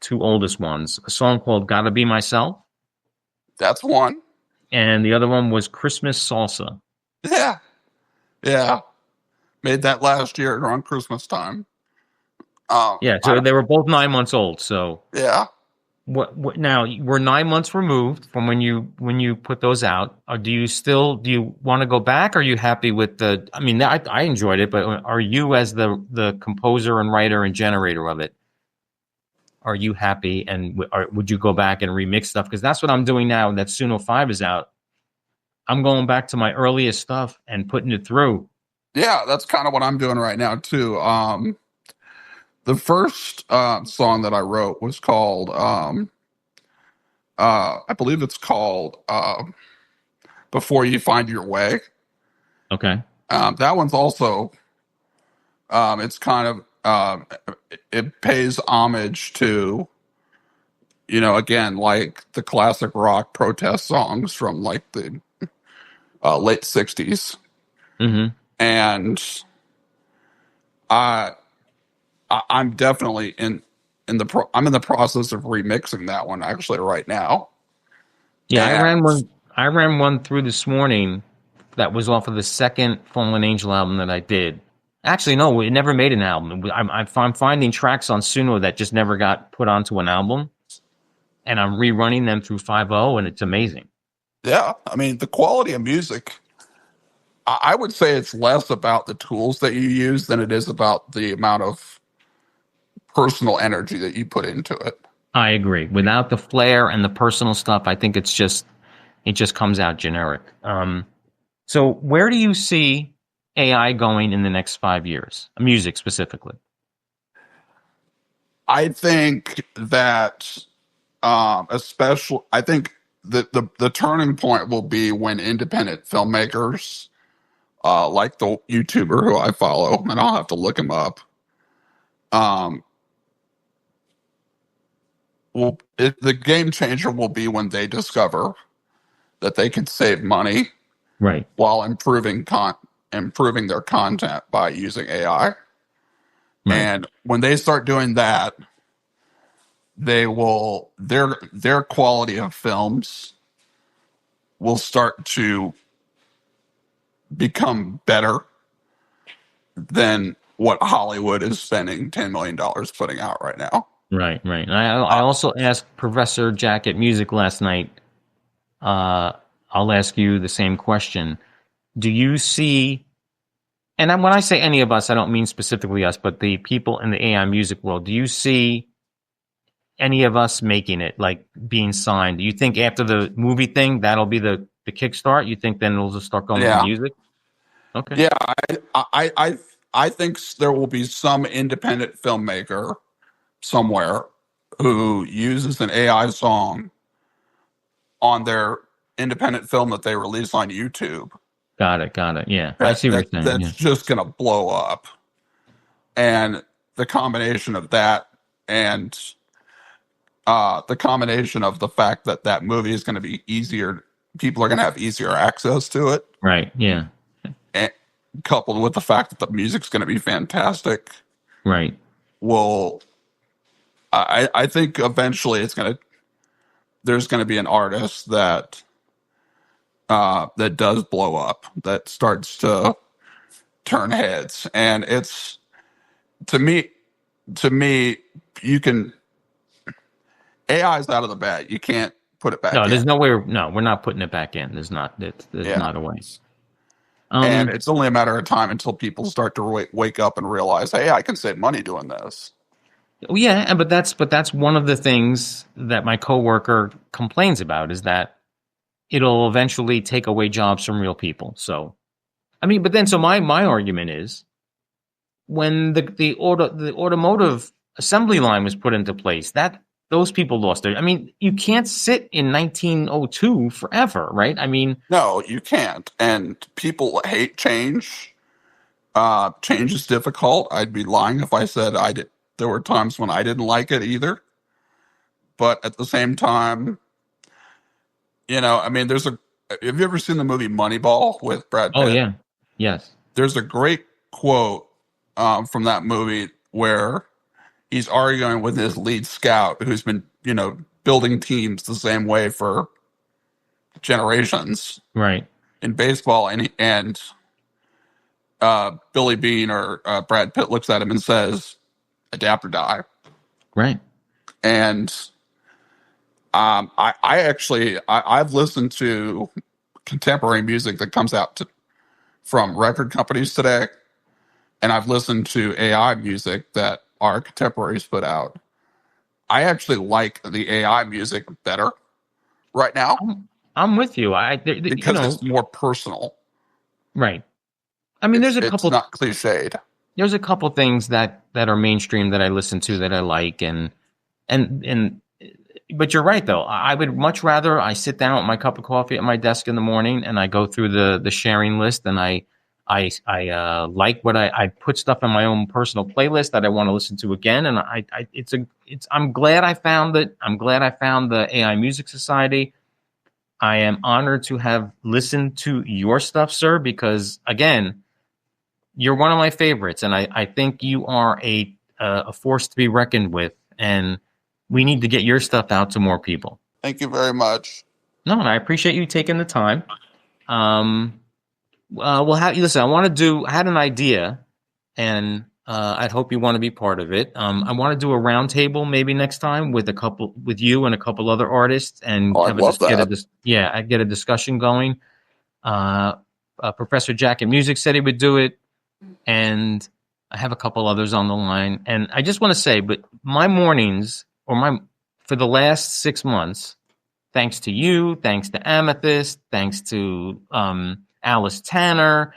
oldest ones. A song called "Gotta Be Myself." That's one. And the other one was "Christmas Salsa." Yeah. Made that last year around Christmas time. Yeah, so they were both 9 months old. So yeah. What now? We're 9 months removed from when you put those out. Do you want to go back? Are you happy with the? I mean, I enjoyed it, but are you, as the composer and writer and generator of it, are you happy? And would you go back and remix stuff? Because that's what I'm doing now that Suno 5 is out. I'm going back to my earliest stuff and putting it through. Yeah, that's kind of what I'm doing right now too. The first song that I wrote was called, I believe it's called Before You Find Your Way. Okay. That one's also, it's kind of, it pays homage to, again, like the classic rock protest songs from like the late 60s. Mm-hmm. And I'm definitely I'm in the process of remixing that one actually right now. Yeah, And I ran one through this morning that was off of the second Fallen Angel album that I did. Actually, no, it never made an album. I'm finding tracks on Suno that just never got put onto an album, and I'm rerunning them through 5.0, and it's amazing. yeah, I mean, the quality of music, I would say it's less about the tools that you use than it is about the amount of personal energy that you put into it. I agree. Without the flair and the personal stuff, I think it just comes out generic. So where do you see AI going in the next 5 years? Music specifically. I think that, especially, I think that the turning point will be when independent filmmakers, like the YouTuber who I follow, and I'll have to look him up, the game changer will be when they discover that they can save money, right, while improving their content by using AI. Right. And when they start doing that, they will their quality of films will start to become better than what Hollywood is spending $10 million putting out right now. Right. And I also asked Professor Jack at Music last night. I'll ask you the same question. Do you see, and when I say any of us, I don't mean specifically us, but the people in the AI music world, do you see any of us making it, like being signed? Do you think after the movie thing, that'll be the kickstart? You think then it'll just start going to music? Okay. Yeah, I think there will be some independent filmmaker somewhere who uses an AI song on their independent film that they release on YouTube. Got it. Yeah. I see what you're saying. That's just going to blow up. And the combination of that and the combination of the fact that that movie is going to be easier, people are going to have easier access to it. Right. Yeah. And coupled with the fact that the music's going to be fantastic. Right. I think eventually there's going to be an artist that does blow up, that starts to turn heads. And it's, to me, AI is out of the bag. You can't put it back in. No, there's no way. No, we're not putting it back in. There's not a way. And it's only a matter of time until people start to wake up and realize, hey, I can save money doing this. Yeah, but that's one of the things that my coworker complains about, is that it'll eventually take away jobs from real people. So, I mean, but then so my argument is, when the automotive assembly line was put into place, that those people lost their. I mean, you can't sit in 1902 forever, right? I mean, no, you can't. And people hate change. Change is difficult. I'd be lying if I said I did. There were times when I didn't like it either. But at the same time, I mean, have you ever seen the movie Moneyball with Brad Pitt? Oh, yeah. Yes. There's a great quote from that movie where he's arguing with his lead scout, who's been, building teams the same way for generations. Right. In baseball. And Billy Bean or Brad Pitt looks at him and says, adapt or die. Right. And I've listened to contemporary music that comes out from record companies today, and I've listened to AI music that our contemporaries put out. I actually like the AI music better right now I'm with you. because it's more personal. Right. I mean, It's not cliched. There's a couple things that are mainstream that I listen to that I like, and but you're right though. I would much rather I sit down with my cup of coffee at my desk in the morning and I go through the sharing list, and I like what I put stuff in my own personal playlist that I want to listen to again, and I'm glad I found it. I'm glad I found the AI Music Society. I am honored to have listened to your stuff, sir, because again, you're one of my favorites, and I think you are a force to be reckoned with, and we need to get your stuff out to more people. Thank you very much. No, and I appreciate you taking the time. Listen, I had an idea, and I'd hope you want to be part of it. I want to do a roundtable maybe next time with you and a couple other artists, and get a discussion going. Professor Jack at Music said he would do it, and I have a couple others on the line. And I just want to say, but my mornings for the last 6 months, thanks to you, thanks to Amethyst, thanks to Alice Tanner,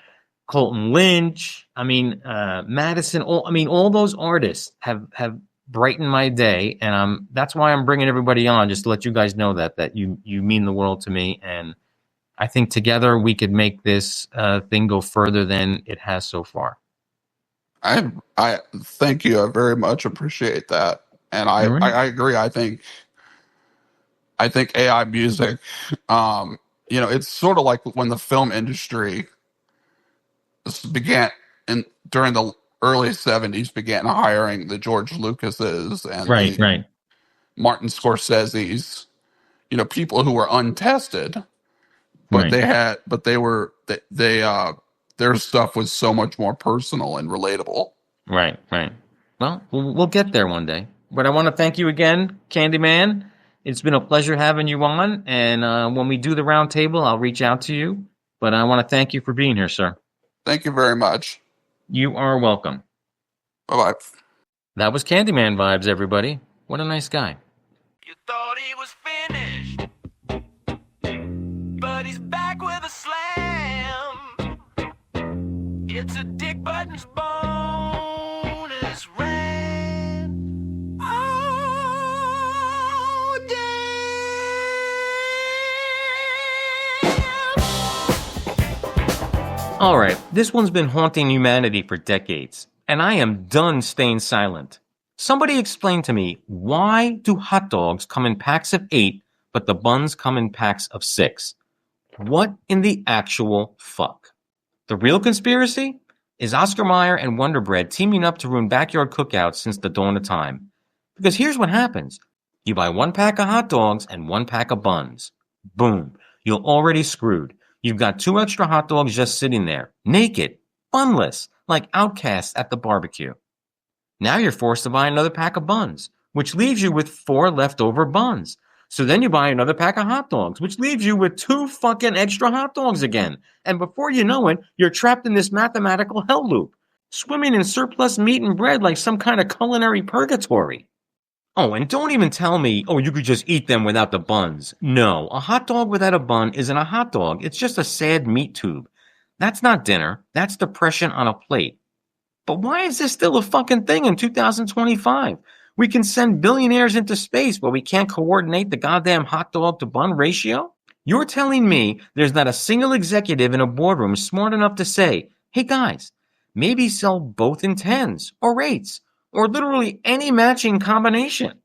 Colton Lynch, Madison, all those artists have brightened my day, and that's why I'm bringing everybody on, just to let you guys know that you mean the world to me, and I think together we could make this thing go further than it has so far. I thank you. I very much appreciate that, and I agree. I think AI music, it's sort of like when the film industry began during the early 70s, began hiring the George Lucases and right. Martin Scorsese's, people who were untested, but their stuff was so much more personal and relatable. Right. Well, we'll get there one day. But I want to thank you again, Candyman. It's been a pleasure having you on. And when we do the round table, I'll reach out to you. But I want to thank you for being here, sir. Thank you very much. You are welcome. Bye-bye. That was CandyManVibes, everybody. What a nice guy. You thought he was finished, but he's back with a slam. It's a Dick Buttons bonus rant. Oh, damn. All right, this one's been haunting humanity for decades, and I am done staying silent. Somebody explain to me, why do hot dogs come in packs of 8, but the buns come in packs of 6? What in the actual fuck? The real conspiracy is Oscar Mayer and Wonder Bread teaming up to ruin backyard cookouts since the dawn of time. Because here's what happens. You buy 1 pack of hot dogs and 1 pack of buns. Boom. You're already screwed. You've got 2 extra hot dogs just sitting there, naked, bunless, like outcasts at the barbecue. Now you're forced to buy another pack of buns, which leaves you with 4 leftover buns. So then you buy another pack of hot dogs, which leaves you with 2 fucking extra hot dogs again. And before you know it, you're trapped in this mathematical hell loop, swimming in surplus meat and bread like some kind of culinary purgatory. Oh, and don't even tell me, you could just eat them without the buns. No, a hot dog without a bun isn't a hot dog. It's just a sad meat tube. That's not dinner. That's depression on a plate. But why is this still a fucking thing in 2025? We can send billionaires into space, but we can't coordinate the goddamn hot dog to bun ratio? You're telling me there's not a single executive in a boardroom smart enough to say, hey guys, maybe sell both in 10s or 8s or literally any matching combination?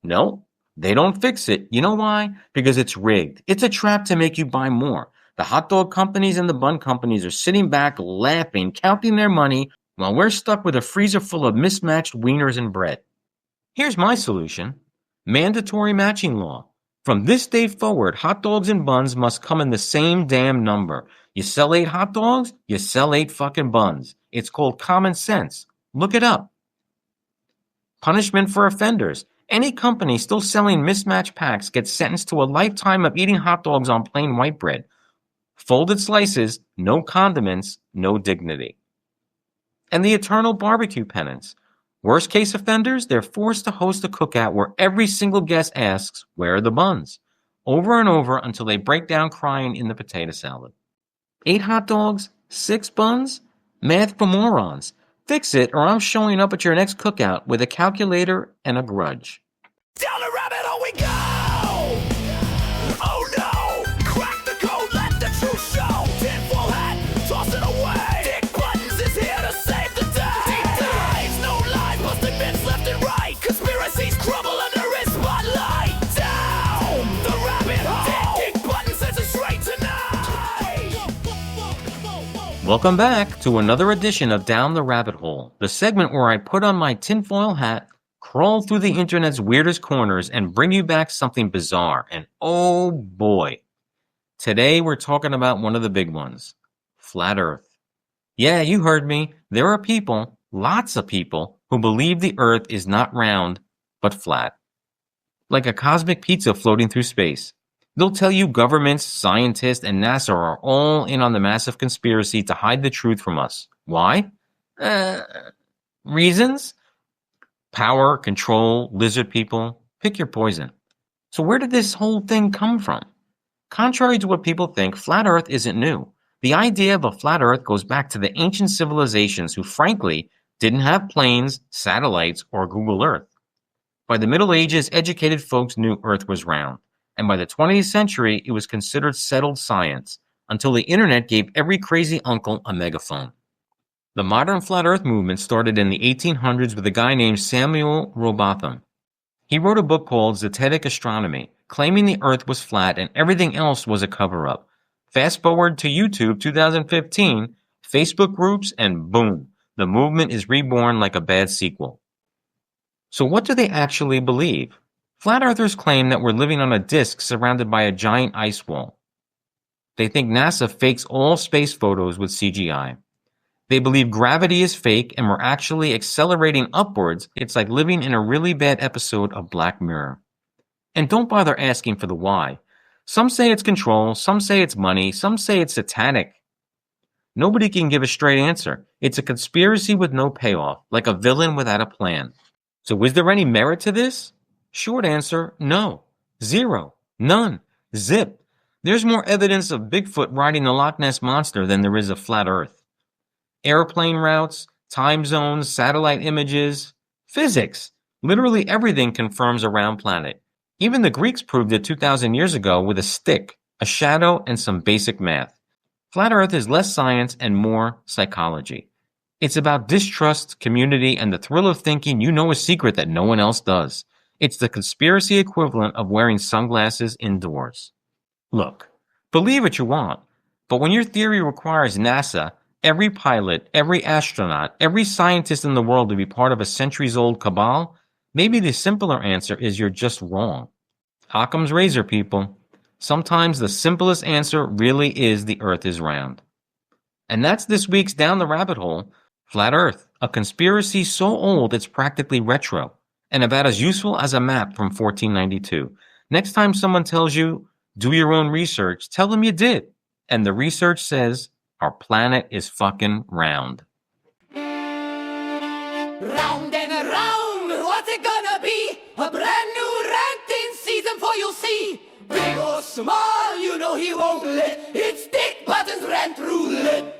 No, they don't fix it. You know why? Because it's rigged. It's a trap to make you buy more. The hot dog companies and the bun companies are sitting back laughing, counting their money, while we're stuck with a freezer full of mismatched wieners and bread. Here's my solution. Mandatory matching law. From this day forward, hot dogs and buns must come in the same damn number. You sell 8 hot dogs, you sell 8 fucking buns. It's called common sense. Look it up. Punishment for offenders. Any company still selling mismatched packs gets sentenced to a lifetime of eating hot dogs on plain white bread. Folded slices, no condiments, no dignity. And the eternal barbecue penance. Worst case offenders, they're forced to host a cookout where every single guest asks, "Where are the buns?" over and over until they break down crying in the potato salad. 8 hot dogs? 6 buns? Math for morons. Fix it or I'm showing up at your next cookout with a calculator and a grudge. Down the rabbit hole we go! Oh no! Crack the code, let the truth show! Tinfoil hat, toss it away! Dick Buttons is here to save the day! Deep dives, no lies, busting myths left and right! Conspiracies crumble under his spotlight! Down the rabbit hole! Dick Buttons sets us straight tonight! Welcome back to another edition of Down the Rabbit Hole, the segment where I put on my tinfoil hat, crawl through the internet's weirdest corners, and bring you back something bizarre. And oh boy, today we're talking about one of the big ones, flat Earth. Yeah, you heard me. There are people, lots of people, who believe the Earth is not round, but flat. Like a cosmic pizza floating through space. They'll tell you governments, scientists, and NASA are all in on the massive conspiracy to hide the truth from us. Why? Reasons? Power, control, lizard people, pick your poison. So where did this whole thing come from? Contrary to what people think, flat Earth isn't new. The idea of a flat Earth goes back to the ancient civilizations who frankly didn't have planes, satellites, or Google Earth. By the Middle Ages, educated folks knew Earth was round. And by the 20th century, it was considered settled science, until the internet gave every crazy uncle a megaphone. The modern flat Earth movement started in the 1800s with a guy named Samuel Rowbotham. He wrote a book called Zetetic Astronomy, claiming the Earth was flat and everything else was a cover-up. Fast forward to YouTube 2015, Facebook groups, and boom, the movement is reborn like a bad sequel. So what do they actually believe? Flat Earthers claim that we're living on a disk surrounded by a giant ice wall. They think NASA fakes all space photos with CGI. They believe gravity is fake and we're actually accelerating upwards. It's like living in a really bad episode of Black Mirror. And don't bother asking for the why. Some say it's control, some say it's money, some say it's satanic. Nobody can give a straight answer. It's a conspiracy with no payoff, like a villain without a plan. So is there any merit to this? Short answer, no. Zero. None. Zip. There's more evidence of Bigfoot riding the Loch Ness Monster than there is of flat Earth. Airplane routes, time zones, satellite images, physics. Literally everything confirms a round planet. Even the Greeks proved it 2,000 years ago with a stick, a shadow, and some basic math. Flat Earth is less science and more psychology. It's about distrust, community, and the thrill of thinking you know a secret that no one else does. It's the conspiracy equivalent of wearing sunglasses indoors. Look, believe what you want, but when your theory requires NASA, every pilot, every astronaut, every scientist in the world to be part of a centuries-old cabal, maybe the simpler answer is you're just wrong. Occam's razor, people. Sometimes the simplest answer really is the Earth is round. And that's this week's Down the Rabbit Hole, Flat Earth, a conspiracy so old it's practically retro. And about as useful as a map from 1492. Next time someone tells you, do your own research, tell them you did. And the research says, our planet is fucking round. Round and around, what's it gonna be? A brand new ranting season for you'll see. Big or small, you know he won't let. It's Dick Buttons Rant Roulette.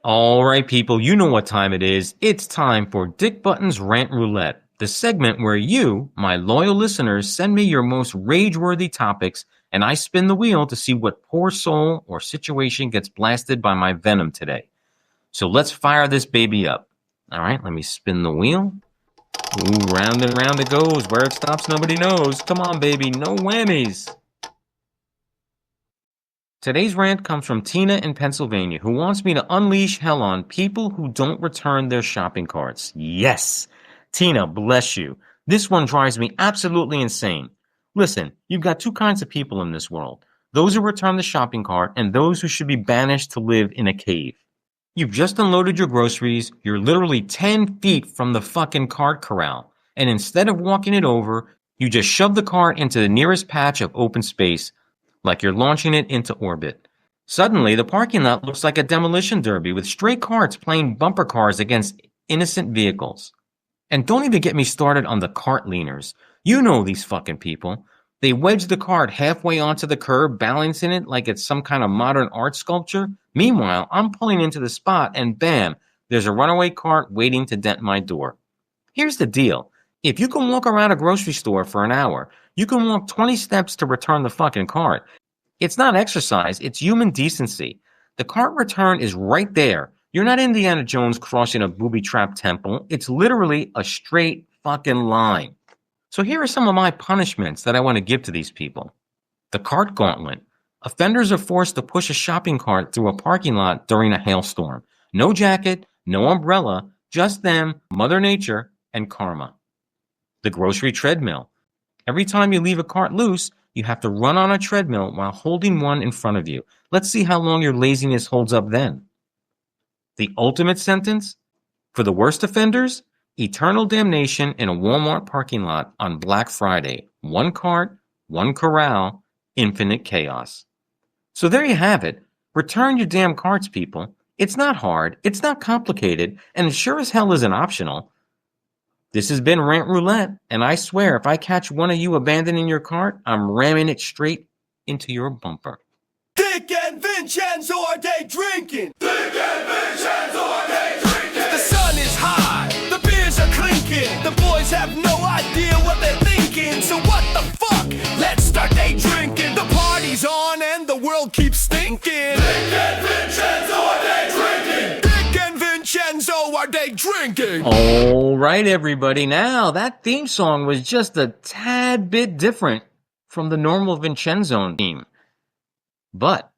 All right, people, you know what time it is. It's time for Dick Buttons Rant Roulette. The segment where you, my loyal listeners, send me your most rage-worthy topics, and I spin the wheel to see what poor soul or situation gets blasted by my venom today. So let's fire this baby up. All right, let me spin the wheel. Ooh, round and round it goes. Where it stops, nobody knows. Come on, baby, no whammies. Today's rant comes from Tina in Pennsylvania, who wants me to unleash hell on people who don't return their shopping carts. Yes! Tina, bless you. This one drives me absolutely insane. Listen, you've got two kinds of people in this world. Those who return the shopping cart and those who should be banished to live in a cave. You've just unloaded your groceries, you're literally 10 feet from the fucking cart corral, and instead of walking it over, you just shove the cart into the nearest patch of open space, like you're launching it into orbit. Suddenly, the parking lot looks like a demolition derby with stray carts playing bumper cars against innocent vehicles. And don't even get me started on the cart leaners. You know these fucking people. They wedge the cart halfway onto the curb, balancing it like it's some kind of modern art sculpture. Meanwhile, I'm pulling into the spot and bam, there's a runaway cart waiting to dent my door. Here's the deal. If you can walk around a grocery store for an hour, you can walk 20 steps to return the fucking cart. It's not exercise, it's human decency. The cart return is right there. You're not Indiana Jones crossing a booby-trapped temple. It's literally a straight fucking line. So here are some of my punishments that I want to give to these people. The cart gauntlet. Offenders are forced to push a shopping cart through a parking lot during a hailstorm. No jacket, no umbrella, just them, Mother Nature, and karma. The grocery treadmill. Every time you leave a cart loose, you have to run on a treadmill while holding one in front of you. Let's see how long your laziness holds up then. The ultimate sentence? For the worst offenders, eternal damnation in a Walmart parking lot on Black Friday. One cart, one corral, infinite chaos. So there you have it. Return your damn carts, people. It's not hard, it's not complicated, and it sure as hell isn't optional. This has been Rant Roulette, and I swear if I catch one of you abandoning your cart, I'm ramming it straight into your bumper. Dick and Vincenzo, are they drinking? Dick and Vincenzo, are they drinking? The sun is high, the beers are clinking. The boys have no idea what they're thinking. So what the fuck? Let's start day drinking. The party's on and the world keeps stinking. Dick and Vincenzo, are they drinking? Dick and Vincenzo, are they drinking? All right, everybody. Now, that theme song was just a tad bit different from the normal Vincenzo theme. But,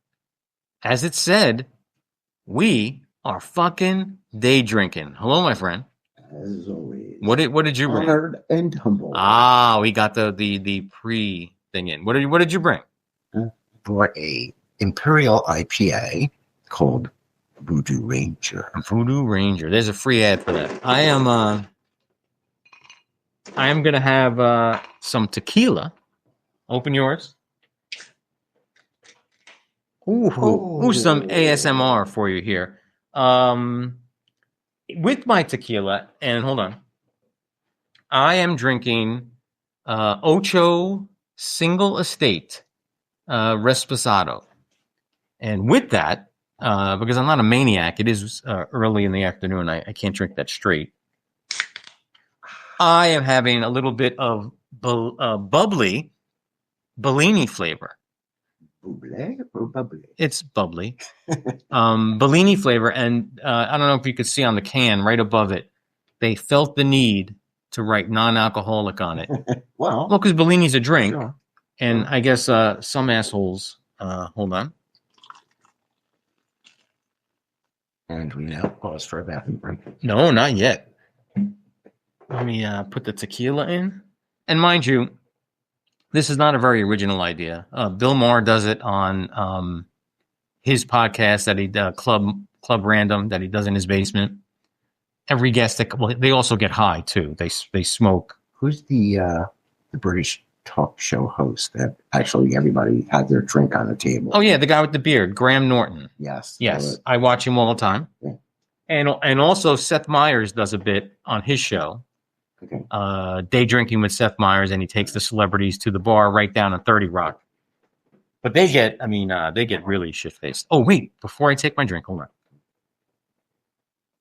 as it said, we are fucking day drinking. Hello, my friend. As always. What did you bring? Honored and humble. Ah, we got the pre thing in. What did you bring? Brought a Imperial IPA called Voodoo Ranger. Voodoo Ranger. There's a free ad for that. I am gonna have some tequila. Open yours. Ooh, some ASMR for you here. With my tequila, and hold on, I am drinking Ocho Single Estate Reposado. And with that, because I'm not a maniac, it is early in the afternoon, I can't drink that straight. I am having a little bit of bubbly Bellini flavor. Bubbly or bubbly? It's bubbly. Bellini flavor, and I don't know if you could see on the can right above it, they felt the need to write non-alcoholic on it. Well, because Bellini's a drink, sure. and I guess some assholes, hold on. And we now pause for a bathroom break. No, not yet. Let me put the tequila in. And mind you, this is not a very original idea. Bill Maher does it on his podcast that he Club Random that he does in his basement. Every guest they also get high too. They smoke. Who's the British talk show host that actually everybody had their drink on the table? Oh yeah, the guy with the beard, Graham Norton. Yes. Yes, I watch him all the time. Yeah. And also Seth Meyers does a bit on his show. Okay. Day drinking with Seth Meyers, and he takes the celebrities to the bar right down on 30 Rock. But they get really shit-faced. Oh, wait, before I take my drink, hold on.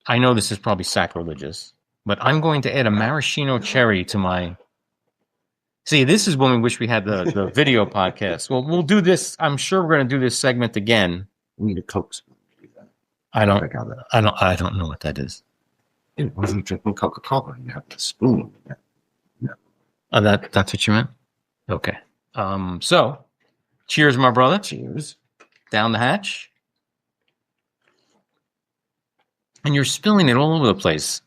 I know this is probably sacrilegious, but I'm going to add a maraschino cherry to my... See, this is when we wish we had the video podcast. Well, we'll do this. I'm sure we're going to do this segment again. We need a Coke spoon to do that. I don't know what that is. It wasn't drinking Coca-Cola. You have the spoon. No. Oh, that's what you meant? Okay. So, cheers, my brother. Cheers. Down the hatch. And you're spilling it all over the place.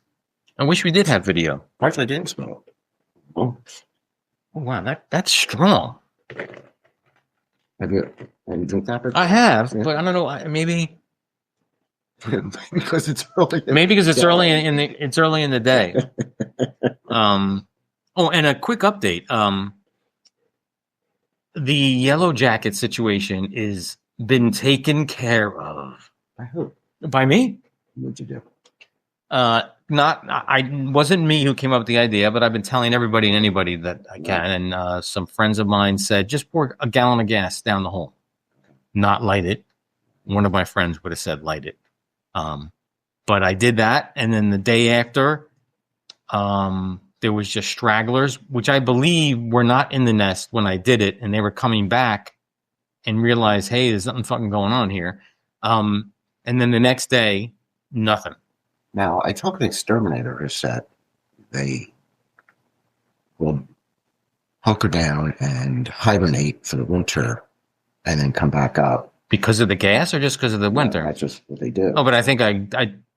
I wish we did have video. Actually, I didn't smell it. Oh. Oh, wow, that's strong. Have you drunk that? I have, Yeah. but I don't know. Maybe because it's early. Maybe because it's early in the day. Oh, and a quick update. The Yellow Jacket situation is been taken care of. By who? By me. What'd you do? I wasn't me who came up with the idea, but I've been telling everybody and anybody that I can. And some friends of mine said, just pour a gallon of gas down the hole, not light it. One of my friends would have said light it. But I did that. And then the day after, there was just stragglers, which I believe were not in the nest when I did it. And they were coming back and realized, hey, there's nothing fucking going on here. And then the next day, nothing. Now, I talked to the exterminator who said they will hunker down and hibernate for the winter and then come back up. Because of the gas or just because of the winter? That's just what they do. Oh, but I think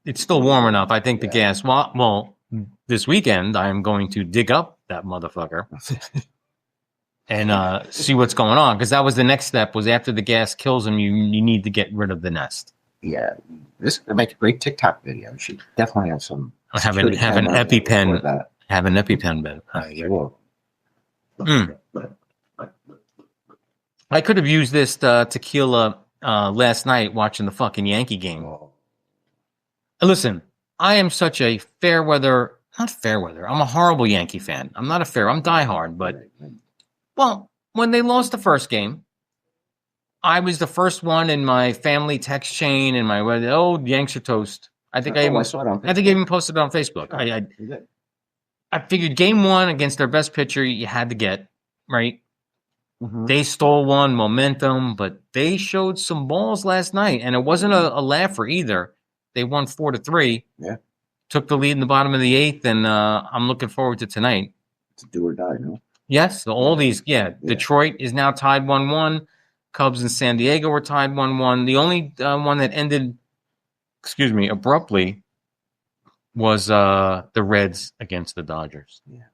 it's still warm enough. I think the gas, well, this weekend I am going to dig up that motherfucker and see what's going on. Because that was the next step, was after the gas kills them, you need to get rid of the nest. Yeah. This would make a great TikTok video. You should definitely have some. Have an EpiPen. Have an EpiPen bed. I could have used this tequila last night watching the fucking Yankee game. Listen, I am such a not fair weather. I'm a horrible Yankee fan. I'm diehard, but well, when they lost the first game, I was the first one in my family text chain and my Yanks are toast. I think I even posted it on Facebook. I figured game one against their best pitcher you had to get, right? Mm-hmm. They stole one, momentum, but they showed some balls last night, and it wasn't a laugher either. They won 4-3. Yeah. Took the lead in the bottom of the eighth, and I'm looking forward to tonight. It's a do or die, no? Yes, all these, Detroit is now tied 1-1. Cubs and San Diego were tied 1-1. The only one that ended, abruptly was the Reds against the Dodgers. Yeah.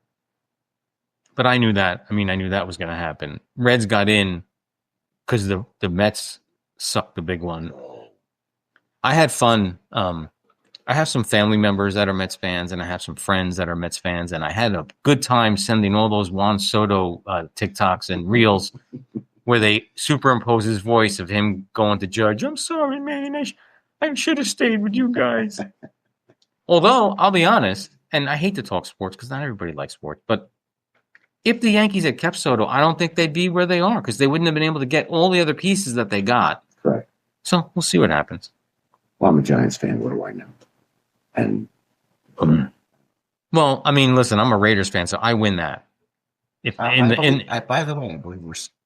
But I knew that. I knew that was going to happen. Reds got in because the Mets sucked the big one. I had fun. I have some family members that are Mets fans, and I have some friends that are Mets fans, and I had a good time sending all those Juan Soto TikToks and Reels where they superimpose his voice of him going to Judge. I'm sorry, man. I should have stayed with you guys. Although, I'll be honest, and I hate to talk sports because not everybody likes sports, but if the Yankees had kept Soto, I don't think they'd be where they are because they wouldn't have been able to get all the other pieces that they got. Correct. So we'll see what happens. Well, I'm a Giants fan. What do I know? And well, listen, I'm a Raiders fan, so I win that. By the way, I believe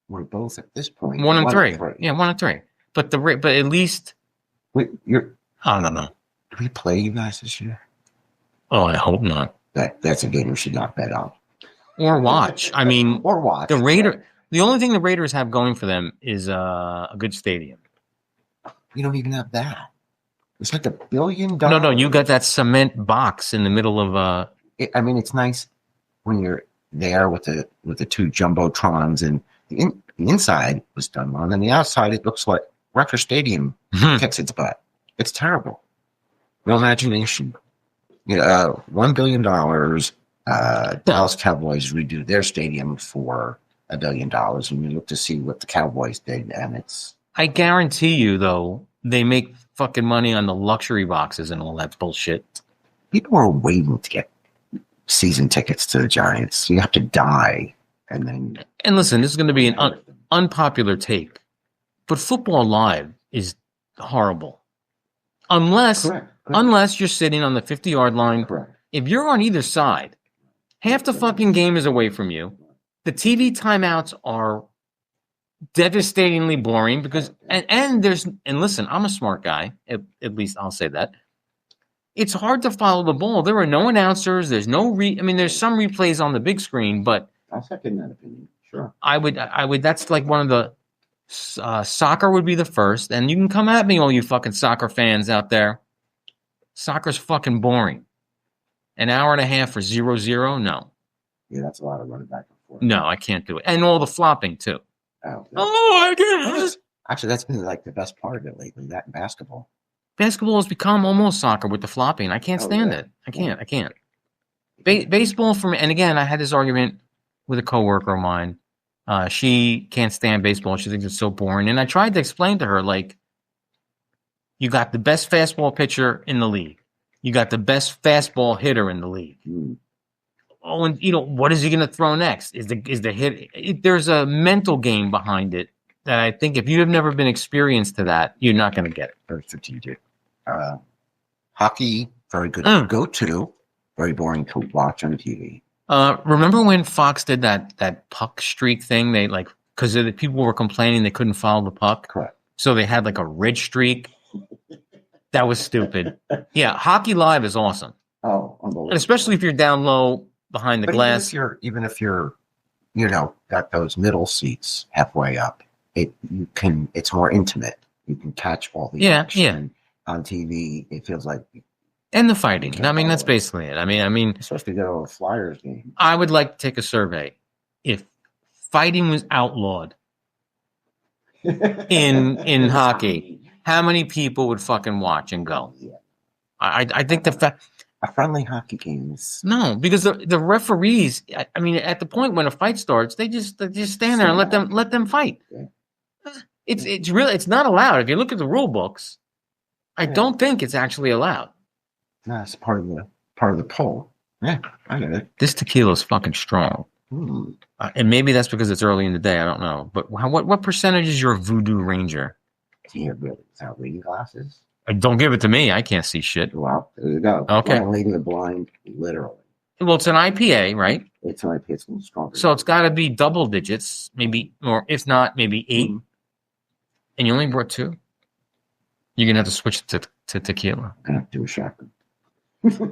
we're both at this point 1-3. Yeah, 1-3. But at least I don't know. Do we play you guys this year? Oh, I hope not. That's a game we should not bet on. Or watch. Or watch. The only thing the Raiders have going for them is a good stadium. We don't even have that. It's like $1 billion. No, you got that cement box in the middle of it's nice when you're there with the two jumbotrons, and the inside was done well, and then the outside it looks like Rutgers Stadium kicks its butt. It's terrible. No imagination. $1 billion. Dallas Cowboys redo their stadium for $1 billion, and you look to see what the Cowboys did, and it's. I guarantee you, though, they make fucking money on the luxury boxes and all that bullshit. People are waiting to get season tickets to the Giants. You have to die, and then. And listen, this is going to be an unpopular take, but football live is horrible, unless you're sitting on the 50-yard line. Correct. If you're on either side, half the fucking game is away from you. The TV timeouts are devastatingly boring because and listen, I'm a smart guy, at least I'll say that. It's hard to follow the ball. There are no announcers, there's no there's some replays on the big screen, but I'll second that opinion. Sure. I would that's like one of the soccer would be the first, and you can come at me, all you fucking soccer fans out there. Soccer's fucking boring. An hour and a half for 0-0? No. Yeah, that's a lot of running back and forth. No, I can't do it. And all the flopping too. Oh, I guess. Actually, that's been like the best part of it lately, that and basketball. Basketball has become almost soccer with the flopping. I can't stand it. I can't. Baseball for me, and again, I had this argument with a coworker of mine. She can't stand baseball. She thinks it's so boring. And I tried to explain to her, like, you got the best fastball pitcher in the league. You got the best fastball hitter in the league. Oh, and what is he going to throw next? Is the hit? There's a mental game behind it that I think if you have never been experienced to that, you're not going to get it. Very strategic. Hockey, very good to go to. Very boring to watch on TV. Remember when Fox did that puck streak thing? They because the people were complaining they couldn't follow the puck. Correct. So they had like a red streak. That was stupid. Yeah, Hockey Live is awesome. Oh, unbelievable. And especially if you're down low behind the glass. Even if you're, got those middle seats halfway up, it's more intimate. You can catch all the action. On TV, it feels like. And the fighting. I mean, that's basically it. I mean, especially go to a Flyers game. I would like to take a survey. If fighting was outlawed in hockey, how many people would fucking watch and go? Yeah. I think a friendly hockey game is because the referees. I mean, at the point when a fight starts, they just stand there and let them fight. Yeah. It's not allowed. If you look at the rule books, I don't think it's actually allowed. No, it's part of the poll. Yeah, I get it. This tequila is fucking strong. And maybe that's because it's early in the day. I don't know. But what percentage is your Voodoo Ranger? Yeah, really. Without reading glasses? Don't give it to me. I can't see shit. Well, there you go. Okay. Leading the blind, literally. Well, it's an IPA, right? It's an IPA. It's a little stronger. So it's got to be double digits, maybe, or if not, maybe 8. And you only brought 2? You're going to have to switch to tequila. I'm going to have to do a shotgun.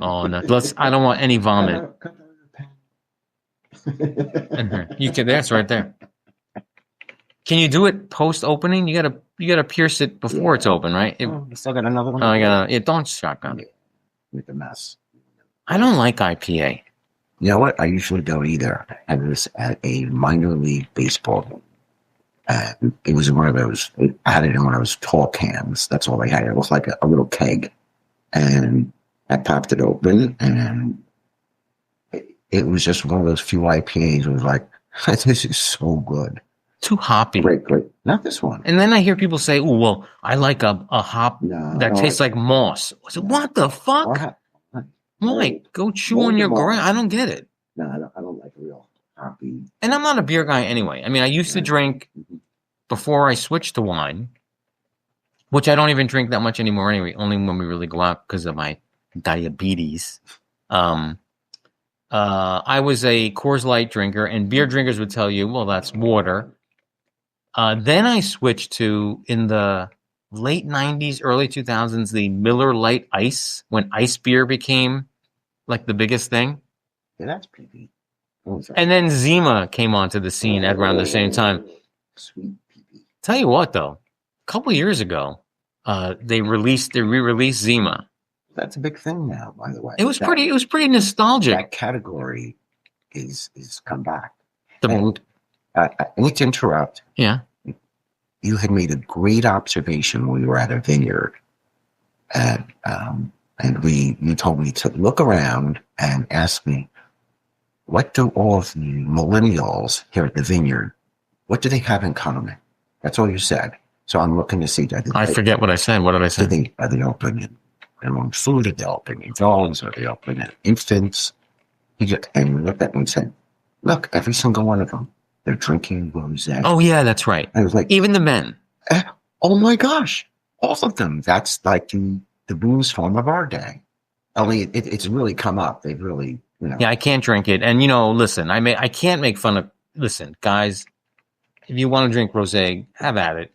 Oh, no. I don't want any vomit. You can. That's right there. Can you do it post opening? You gotta pierce it before it's open, right? You still got another one? Oh, I gotta. Don't shotgun. With the mess. I don't like IPA. You know what? I usually don't either. I was at a minor league baseball game. It was one of those. I had it in one of those tall cans. That's all they had. It was like a little keg, and I popped it open, and it was just one of those few IPAs. It was like, this is so good. Too hoppy. Great. Not this one. And then I hear people say, "Oh, well, I like a hop that tastes like moss." I said, "What the fuck? Why? Go chew on your grass." I don't get it. No, I don't like real hoppy. And I'm not a beer guy anyway. I mean, I used to drink before I switched to wine, which I don't even drink that much anymore anyway, only when we really go out because of my diabetes. I was a Coors Light drinker, and beer drinkers would tell you, well, that's water. Then I switched to, in the late 90s, early 2000s, the Miller Lite Ice, when ice beer became like the biggest thing. Yeah, that's PB. And then Zima came onto the scene at around the same time. Sweet PB. Tell you what, though, a couple years ago, they re-released Zima. That's a big thing now, by the way. It was pretty nostalgic. That category is come back. I need to interrupt. Yeah. You had made a great observation when we were at a vineyard, and you told me to look around and ask me, what do all of the millennials here at the vineyard, what do they have in common? That's all you said. So I'm looking to see. I forget what I said. What did I say? Are they open in food? Are they open in dogs? Are they open in infants? And we looked at them and said, look, every single one of them, they're drinking rosé. Oh, yeah, that's right. I was like, even the men. Oh my gosh, all of them. That's like the booze form of our day. Only it's really come up. They've really, Yeah, I can't drink it. And, listen, I can't make fun of, listen, guys, if you want to drink rosé, have at it.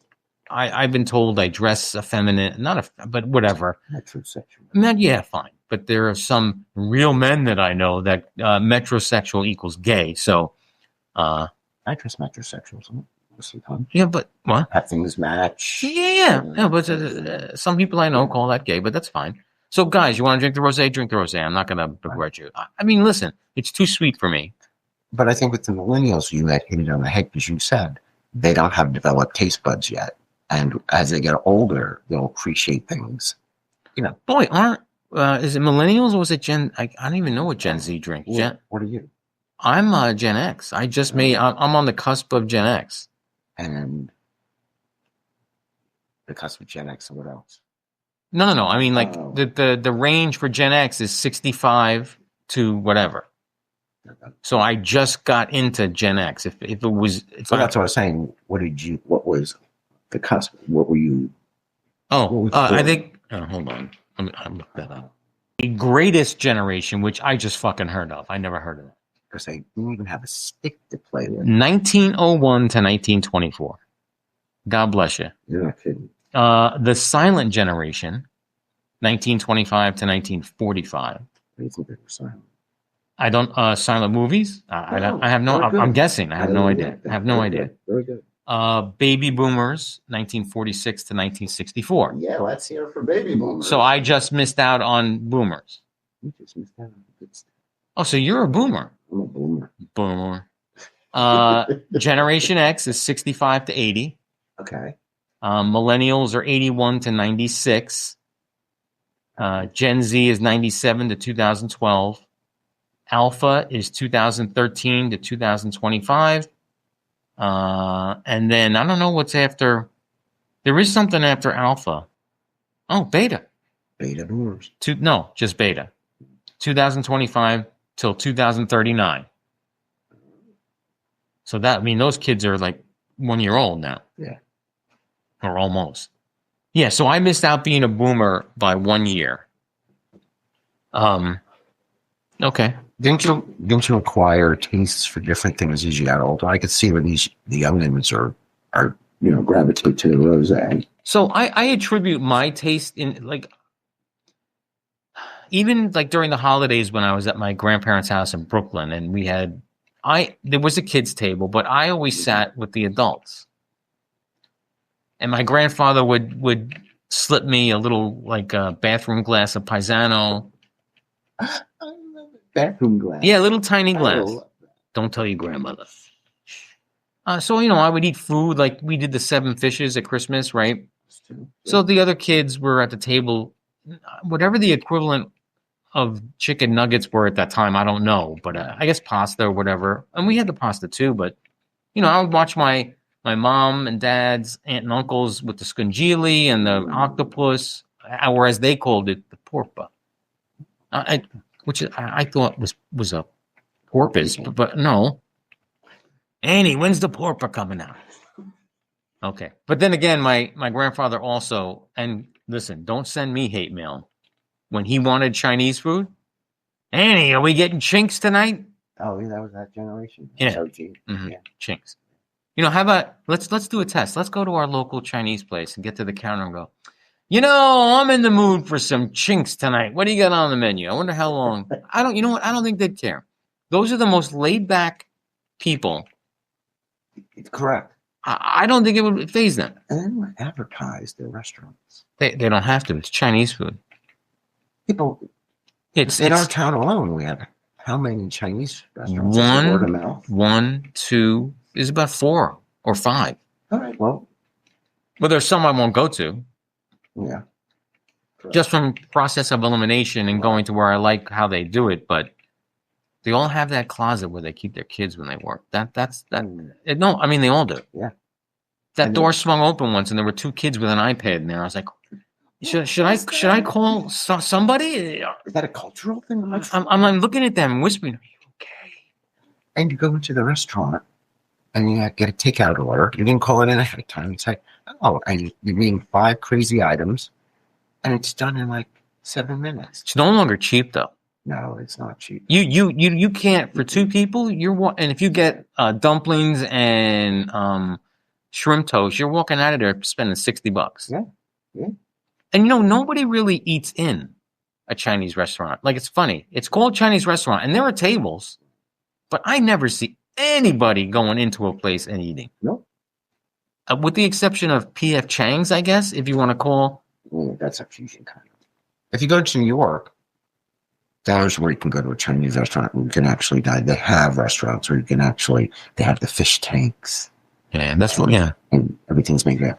I've been told I dress effeminate, but whatever. Metrosexual. Yeah, fine. But there are some real men that I know that metrosexual equals gay. So, I dress metrosexual sometimes. Yeah, but what? Have things match. Yeah. But some people I know call that gay, but that's fine. So, guys, you want to drink the rosé? Drink the rosé. I'm not going to begrudge you. I mean, listen, it's too sweet for me. But I think with the millennials, you hit it on the head because you said they don't have developed taste buds yet. And as they get older, they'll appreciate things. Boy, is it millennials or was it Gen? I don't even know what Gen Z drinks. What are you? I'm Gen X. I'm on the cusp of Gen X. And the cusp of Gen X and what else? No. I mean, like Oh. the range for Gen X is 65 to whatever. So I just got into Gen X. If it was, So that's what I was saying. What was the cusp? What were you? I think. Oh, hold on. I'm look that up. The greatest generation, which I just fucking heard of. I never heard of it. Because they didn't even have a stick to play with. 1901 to 1924. God bless you. You're not kidding. The silent generation, 1925 to 1945. I think they were silent. I don't silent movies. I have no. Very good. I'm guessing. I have no idea. I have no Very idea. good. Very good. Baby boomers, 1946 to 1964. Yeah, let's hear it for baby boomers. So I just missed out on boomers. You just missed out on good stuff. Oh, so you're a boomer. I'm a boomer. Boomer. Generation X is 65 to 80. Okay. Millennials are 81 to 96. Gen Z is 97 to 2012. Alpha is 2013 to 2025. And then I don't know what's after. There is something after Alpha. Oh, Beta. Beta boomers. No, just Beta. 2025 till 2039. So that, I mean, those kids are like 1 year old now. Yeah. Or almost. Yeah, so I missed out being a boomer by 1 year. Okay. Didn't you acquire tastes for different things as you got older? I could see where the youngins are gravitate to the rosé. So I attribute my taste in, like, even like during the holidays when I was at my grandparents' house in Brooklyn, and there was a kids' table, but I always sat with the adults. And my grandfather would slip me a little, like, a bathroom glass of Paisano. Bathroom glass. Yeah, a little tiny glass. Oh. Don't tell your grandmother. So, I would eat food, like we did the 7 fishes at Christmas, right? So the other kids were at the table, whatever the equivalent of chicken nuggets were at that time, I don't know, but I guess pasta or whatever. And we had the pasta too, but, I would watch my mom and dad's aunt and uncles with the scungili and the octopus, or as they called it, the porpa. Which I thought was a porpoise, but no. Annie, when's the porpa coming out? Okay. But then again, my grandfather also, and listen, don't send me hate mail. When he wanted Chinese food, Annie, are we getting chinks tonight? Oh, yeah, that was that generation. Yeah. Mm-hmm. Yeah. Chinks. How about, let's do a test. Let's go to our local Chinese place and get to the counter and go, I'm in the mood for some chinks tonight. What do you got on the menu? I wonder how long. I don't think they'd care. Those are the most laid back people. It's correct. I don't think it would faze them. And then we advertise their restaurants. They don't have to. It's Chinese food. People, it's in our town alone, we have how many Chinese restaurants? Word of mouth? 1, 2, there's about 4 or 5. All right, well, there's some I won't go to. yeah. Correct. Just from process of elimination and going to where I like how they do it, but they all have that closet where they keep their kids when they work. No, I mean, they all do. Yeah. That door swung open once, and there were 2 kids with an iPad in there. I was like, should I call somebody? Is that a cultural thing? I'm looking at them, whispering, "Are you okay?" And you go into the restaurant, and you get a takeout order. You didn't call it in ahead of time. It's like, and you mean 5 crazy items, and it's done in like 7 minutes. It's no longer cheap, though. No, it's not cheap. You can't, for 2 people. And if you get dumplings and shrimp toast, you're walking out of there spending $60. Yeah, yeah. And nobody really eats in a Chinese restaurant. Like, it's funny. It's called Chinese restaurant, and there are tables, but I never see anybody going into a place and eating. Nope. With the exception of P.F. Chang's, I guess, if you want to call. Yeah, that's a fusion kind of. If you go to New York, there's where you can go to a Chinese restaurant and you can actually dine. They have restaurants where you can they have the fish tanks. Yeah, that's what, yeah. And everything's made of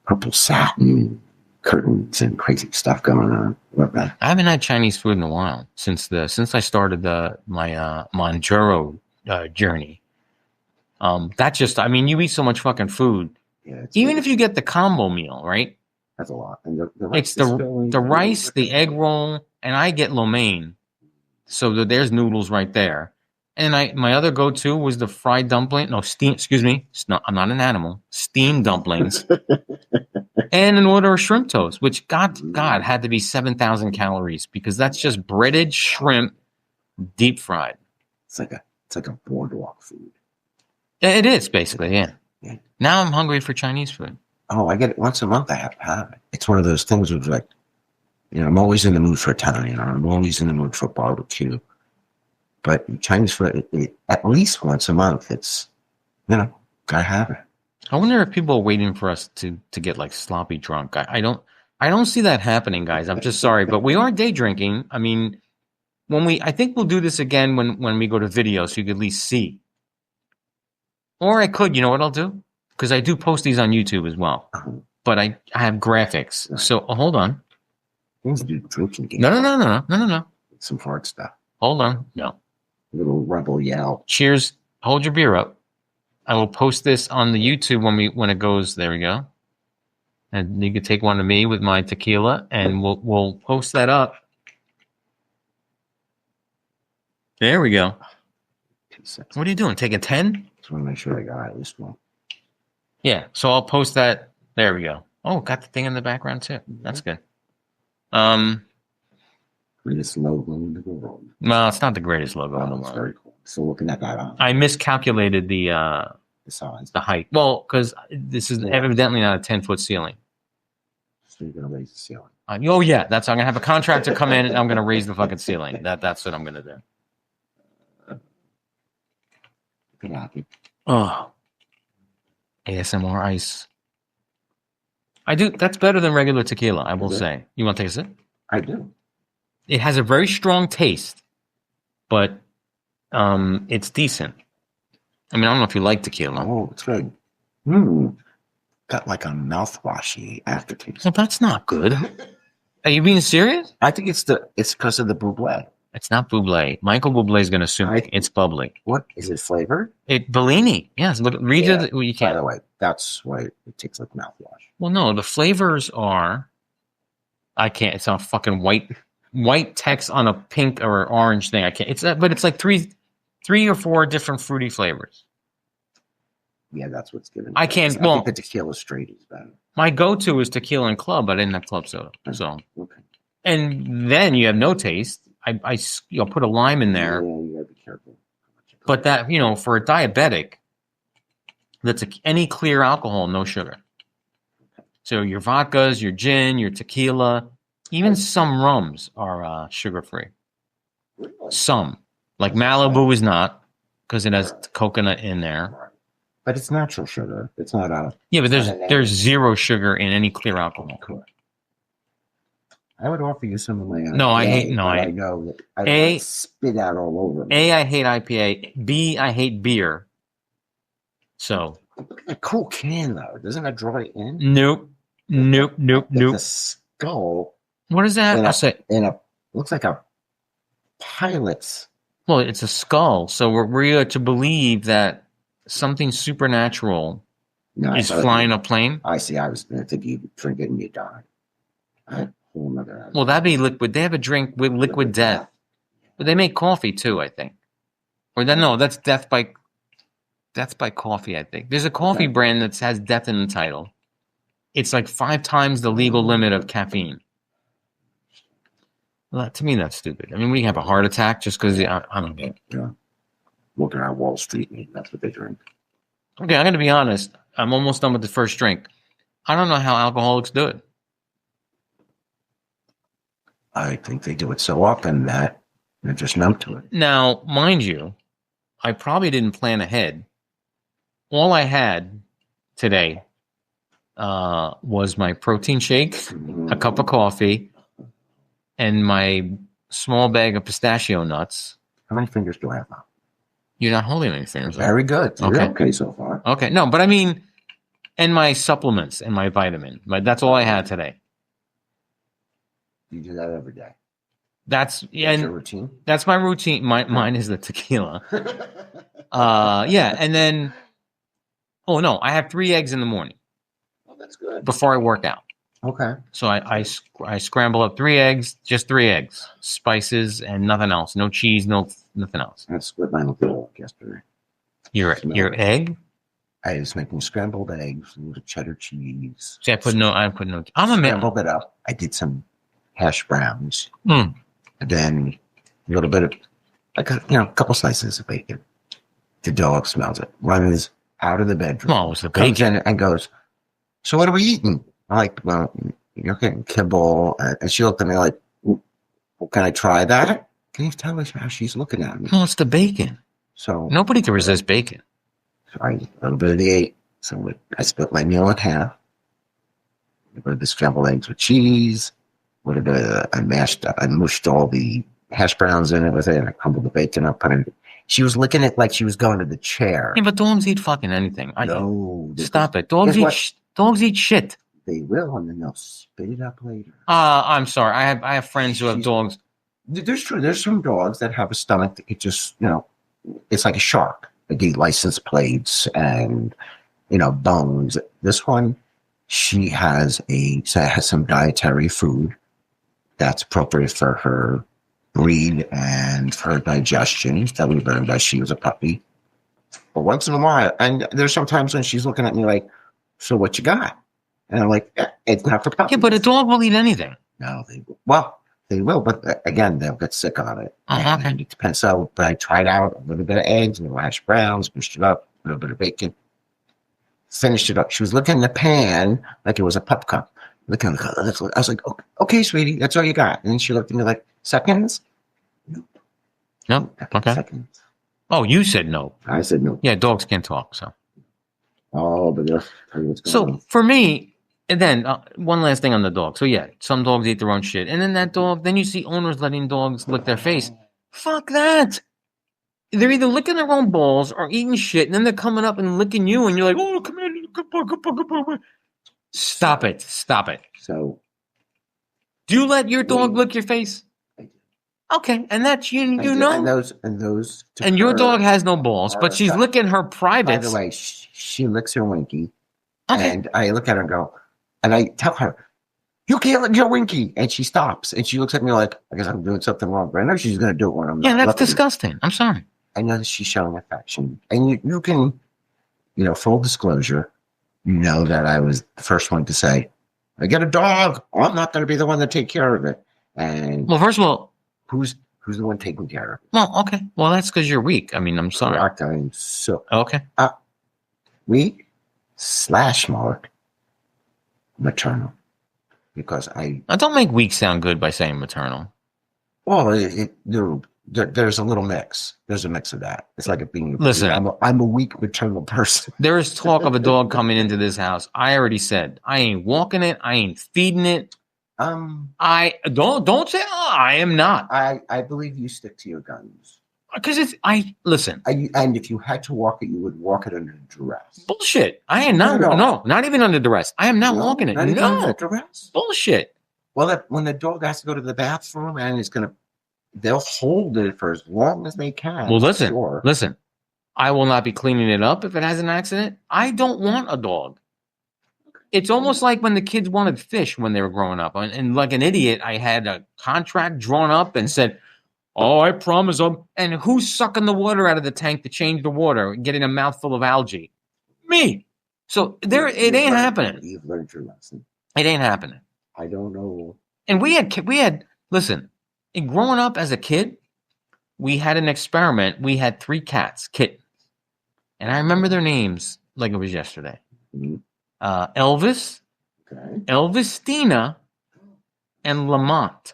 purple satin curtains and crazy stuff going on. I haven't had Chinese food in a while since I started my Manjuro journey. You eat so much fucking food. Yeah, even if you get the combo meal, right? That's a lot. And the rice It's the rice, the egg roll, and I get lo mein. So there's noodles right there. And my other go-to was the fried dumpling. No, steam. Excuse me. I'm not an animal. Steamed dumplings. And an order of shrimp toast, which God had to be 7,000 calories because that's just breaded shrimp, deep fried. It's like a boardwalk food. It is basically, yeah. Yeah. Now I'm hungry for Chinese food. Oh, I get it once a month. I have to have it. It's one of those things where like, I'm always in the mood for Italian, or I'm always in the mood for barbecue. But Chinese food, at least once a month, it's, gotta have it. I wonder if people are waiting for us to get like sloppy drunk. I don't see that happening, guys. I'm just sorry, but we are day drinking. I mean, I think we'll do this again when we go to video, so you can at least see. Or I could, you know what I'll do? Because I do post these on YouTube as well. But I have graphics. Right. So hold on. Things do drinking game. No. Some hard stuff. Hold on. No. Little rebel yell. Cheers. Hold your beer up. I will post this on the YouTube when it goes. There we go. And you can take one of me with my tequila, and we'll post that up. There we go. What are you doing? Taking 10? Just want to make sure I got at least one. Yeah. So I'll post that. There we go. Oh, got the thing in the background too. That's good. Greatest logo in the world. Well, it's not the greatest logo in the It's world. very cool. So looking at that, I miscalculated the size. height. Well, because this is evidently not a 10-foot ceiling. So you're gonna raise the ceiling. Oh yeah, I'm gonna have a contractor come in and I'm gonna raise the fucking ceiling. That's what I'm gonna do. Good happy. Oh, ASMR ice. I do. That's better than regular tequila, I will say. You want to take a sip? I do. It has a very strong taste, but it's decent. I mean, I don't know if you like tequila. Oh, it's good. Got like a mouthwashy aftertaste. Well, that's not good. Are you being serious? I think it's because of the bubbly. It's not Bublé. Michael Bublé is going to sue me. It's bubbly. What is it flavored? Bellini. Yes. Look, Rita. You By can't. the way, that's why it tastes like mouthwash. Well, no, the flavors are. I can't. It's on fucking white text on a pink or orange thing. I can't. But it's like three or four different fruity flavors. Yeah, that's what's given. I can't. I Well, think the tequila straight is better. my go-to is tequila and club. I didn't have club soda, so. Okay. And then you have no taste. I'll put a lime in there. Yeah, you gotta be careful. But that, for a diabetic, that's any clear alcohol, no sugar. So your vodkas, your gin, your tequila, even some rums are sugar-free. Some. Like Malibu is not, because it has coconut in there. Right. But it's natural sugar. It's not a. Yeah, but there's zero sugar in any clear alcohol. Correct. I would offer you some of my. No, I hate. No, I know that I would spit out all over me. A, I hate IPA. B, I hate beer. So. A cool can though. Doesn't that draw it in? Nope. It's a skull. What is that? I'll say. Looks like a pilot's. Well, it's a skull. So we're to believe that something supernatural is flying a plane. I see. I was going to think you drink it and you die. Whole nother. Well, that'd be liquid. They have a drink with liquid death. But they make coffee too, I think. Or then no, that's death by coffee, I think. There's a coffee brand that has death in the title. It's like 5 times the legal limit of caffeine. Well, to me, that's stupid. I mean, we have a heart attack just because I don't get it. Yeah. Looking at Wall Street, that's what they drink. Okay, I'm going to be honest. I'm almost done with the first drink. I don't know how alcoholics do it. I think they do it so often that they're just numb to it. Now, mind you, I probably didn't plan ahead. All I had today was my protein shake, a cup of coffee, and my small bag of pistachio nuts. How many fingers do I have now? You're not holding any fingers. Very good. Okay. You're okay so far. Okay. No, but I mean, and my supplements and my vitamin. That's all I had today. You do that every day. That's your routine? That's my routine. Mine is the tequila. Yeah. And then, I have 3 eggs in the morning. Oh, that's good. Before I work out. Okay. So I scramble up 3 eggs, just 3 eggs, spices and nothing else. No cheese, nothing else. That's what mine looked like yesterday. Your egg? I was making scrambled eggs, a little cheddar cheese. See, I put no. I'm a man. Scrambled it up. I did some hash browns. Mm. And then a little bit of, like, a couple slices of bacon. The dog smells it. Runs out of the bedroom. Oh, it's the Comes bacon. in and goes, "So what are we eating?" I'm like, "Well, you're getting kibble." And she looked at me like, "Well, can I try that?" Can you tell us how she's looking at me? Well, it's the bacon. So Nobody can resist bacon. a little bit of the 8. So I split my meal in half. A bit of the scrambled eggs with cheese. A little bit of, I mushed all the hash browns in it with it. And I crumbled the bacon up. And she was licking it like she was going to the chair. Yeah, but dogs eat fucking anything. No. Stop it. Dogs eat shit. They will, and then they'll spit it up later. I'm sorry. I have friends who have dogs. There's some dogs that have a stomach that could just, it's like a shark. They eat license plates and, bones. This one, she has some dietary food that's appropriate for her breed and for her digestion that we learned as she was a puppy. But once in a while, and there's sometimes when she's looking at me like, "So what you got?" And I'm like, "It's not for puppies." Yeah, but a dog will eat anything. No, they will, but again, they'll get sick on it. Okay. It depends. So, but I tried out a little bit of eggs, a little hash browns, pushed it up, a little bit of bacon, finished it up. She was looking in the pan like it was a pup cup. I was like, "Okay, sweetie, that's all you got." And then she looked at me like, "Seconds?" No. Okay. Seconds. Oh, you said no. I said no. Yeah, dogs can't talk. So. Oh, but tell you what's going So on. for me, and then one last thing on the dog. So yeah, some dogs eat their own shit, and then that dog. Then you see owners letting dogs lick their face. Fuck that. They're either licking their own balls or eating shit, and then they're coming up and licking you, and you're like, "Oh, come here, good boy, good boy, good boy." Stop it! Stop it! So Do you let your dog lick your face? I do. Okay, and that's you. I You do. know, and those. To and your her dog has no balls, are but she's fat. licking her By privates. the way, she licks her winky, Okay. and I look at her and go, and I tell her, "You can't lick your winky," and she stops, and she looks at me like, "I guess I'm doing something wrong." But I know she's going to do it when I'm Yeah, not that's looking. disgusting. I'm sorry. I know that she's showing affection, and you can, full disclosure, that I was the first one to say, "I get a dog. I'm not going to be the one to take care of it." And Well, first of all, who's the one taking care of it? well, okay. Well, that's because you're weak. I mean, I'm sorry. Correct. I'm so Okay. weak / Mark maternal, because Now, don't make weak sound good by saying maternal. well, there's a little mix. There's a mix of that. It's like being. Listen. I'm a weak maternal person. There is talk of a dog coming into this house. I already said I ain't walking it. I ain't feeding it. I don't say I am not, I believe you stick to your guns. because listen. And if you had to walk it, you would walk it under duress. Bullshit. I am not. No, not even under duress. I am not No, walking it. not even No under duress. bullshit. Well, when the dog has to go to the bathroom and they'll hold it for as long as they can. Well, listen. Sure. Listen. I will not be cleaning it up if it has an accident. I don't want a dog. It's almost like when the kids wanted fish when they were growing up. And like an idiot, I had a contract drawn up and said, "Oh, I promise them." And who's sucking the water out of the tank to change the water and getting a mouthful of algae? Me. So it ain't happening. You've learned your lesson. It ain't happening. I don't know. And we had listen, in growing up as a kid, we had an experiment. We had 3 cats, kittens. And I remember their names like it was yesterday. Mhm. Elvis, Okay. Elvistina, and Lamont.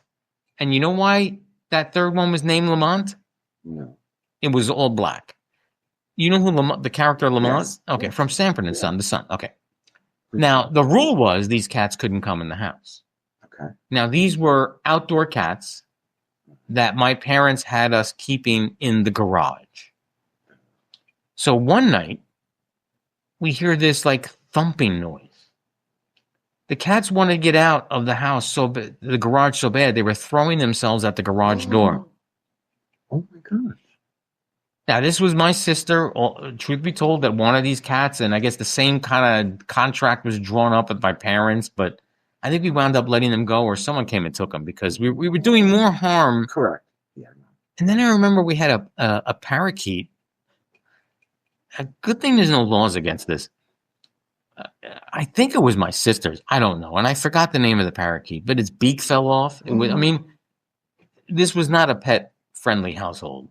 And you know why that third one was named Lamont? No. It was all black. You know who the character Lamont? Yes. Okay, from Sanford and Son, the son. Okay. Now, the rule was these cats couldn't come in the house. Okay. Now, these were outdoor cats that my parents had us keeping in the garage. So one night, we hear this like thumping noise. The cats wanted to get out of the house the garage so bad, they were throwing themselves at the garage door. Oh my gosh. Now, this was my sister, truth be told, that wanted these cats, and I guess the same kind of contract was drawn up with my parents, but I think we wound up letting them go, or someone came and took them because we were doing more harm. Correct. Yeah. And then I remember we had a parakeet. A good thing there's no laws against this. I think it was my sister's. I don't know. And I forgot the name of the parakeet, but its beak fell off. It was, I mean, this was not a pet-friendly household.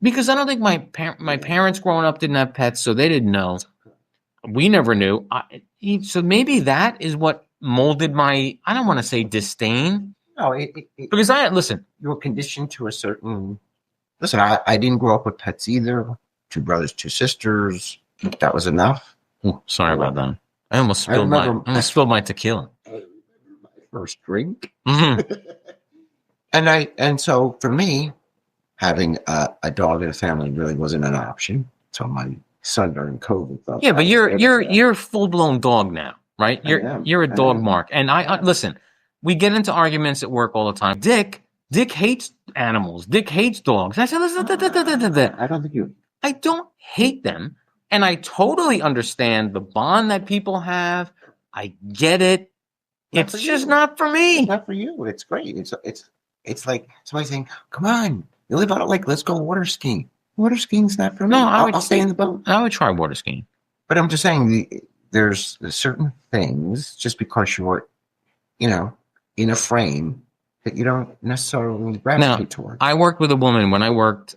Because I don't think my parents growing up didn't have pets, so they didn't know. We never knew. So maybe that is what molded my, I don't want to say disdain. No, Because listen. You were conditioned to a certain, listen, I didn't grow up with pets either. 2 brothers, 2 sisters. That was enough. Oh, sorry about that. I almost spilled my tequila. First drink. Mm-hmm. And so for me, having a dog in the family really wasn't an option. So my son during COVID thought. Yeah, but you're a full blown dog now, right? You're a dog, Mark. And I listen. We get into arguments at work all the time. Dick hates animals. Dick hates dogs. I said, listen. I don't think you. I don't hate them, and I totally understand the bond that people have. I get it. It's just not for me. It's not for you. It's great. It's like somebody saying, "Come on, you live on a lake. Let's go water skiing." Water skiing's not for me. No, I'll stay in the boat. I would try water skiing, but I'm just saying there's certain things just because you're, in a frame that you don't necessarily gravitate towards. I worked with a woman when I worked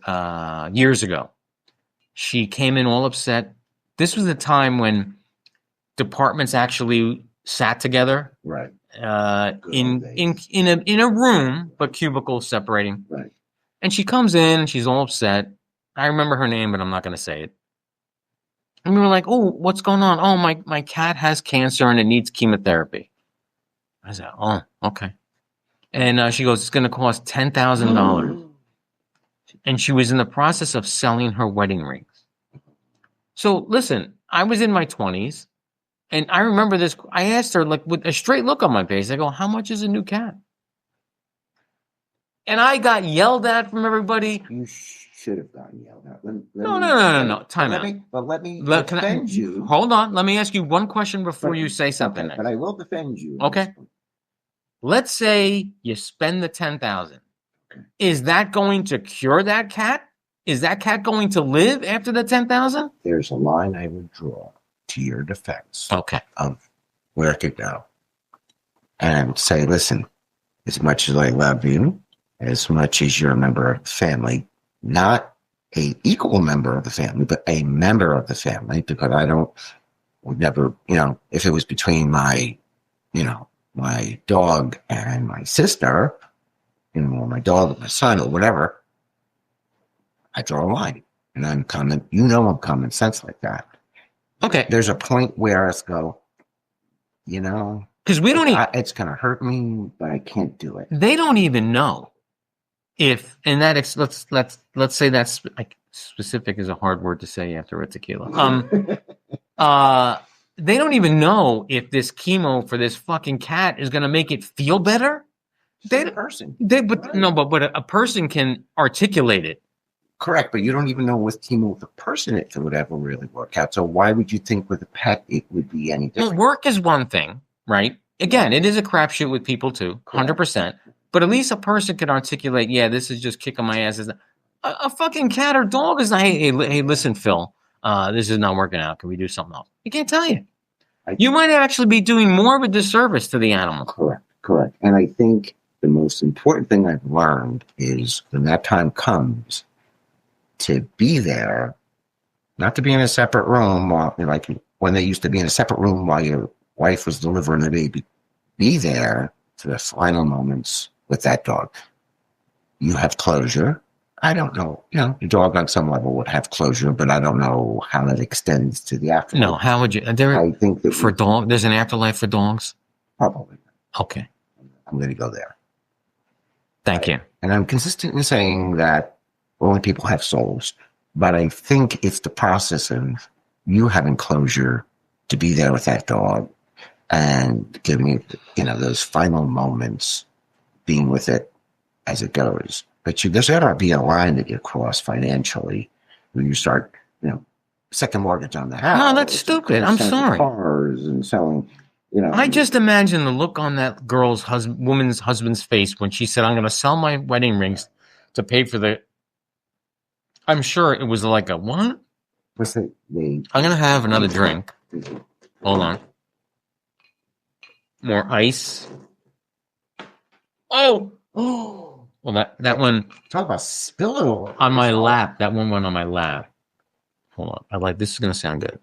years ago. She came in all upset. This was the time when departments actually sat together, right? In a room, but cubicles separating. Right. And she comes in and she's all upset. I remember her name, but I'm not going to say it. And we were like, "Oh, what's going on? Oh, my cat has cancer and it needs chemotherapy." I said, "Oh, okay." And she goes, "It's going to cost $10,000." And she was in the process of selling her wedding rings. So listen, I was in my 20s, and I remember this. I asked her, like, with a straight look on my face, I go, "How much is a new cat?" And I got yelled at from everybody. You should have gotten yelled at. No. Time out. Let me defend you. Hold on. Let me ask you one question before you say something. Okay, but I will defend you. Okay. Let's say you spend the $10,000. Is that going to cure that cat? Is that cat going to live after the $10,000? There's a line I would draw to your defense. Okay. Of where it could go. And say, listen, as much as I love you, as much as you're a member of the family, not a equal member of the family, but a member of the family, because would never, if it was between my dog and my sister, or my dog and my son or whatever, I draw a line. And I'm common sense like that. Okay. There's a point where it's go, because we don't even, it's going to hurt me, but I can't do it. They don't even know if, and that let's say that's like specific is a hard word to say after a tequila. They don't even know if this chemo for this fucking cat is going to make it feel better. They person. But a person can articulate it. Correct, but you don't even know with chemo with a person if it would ever really work out. So why would you think with a pet it would be any different? Well, work is one thing, right? Again, it is a crapshoot with people too, 100%. But at least a person can articulate, yeah, this is just kicking my ass. A fucking cat or dog is not, hey, listen, Phil, this is not working out. Can we do something else? He can't tell you. You might actually be doing more of a disservice to the animal. Correct. And I think the most important thing I've learned is when that time comes to be there, not to be in a separate room, like when they used to be in a separate room while your wife was delivering the baby, be there for the final moments with that dog. You have closure. I don't know. The dog on some level would have closure, but I don't know how that extends to the afterlife. No, how would you? I think that for dog, there's an afterlife for dogs? Probably. Okay. I'm going to go there. Thank you. And I'm consistent in saying that only people have souls, but I think it's the process of you having closure to be there with that dog and giving it, those final moments, being with it as it goes. But there's got to be a line that you cross financially when you start, second mortgage on the house. No, that's stupid. I'm sorry. Cars and selling, You know, I just imagine the look on that woman's husband's face when she said, "I'm going to sell my wedding rings to pay for the." I'm sure it was like a what? what's it? I'm going to have another drink. Hold on. More ice. Oh. Well, that one Talk about spilling on my lap. That one went on my lap. Hold on. This is going to sound good.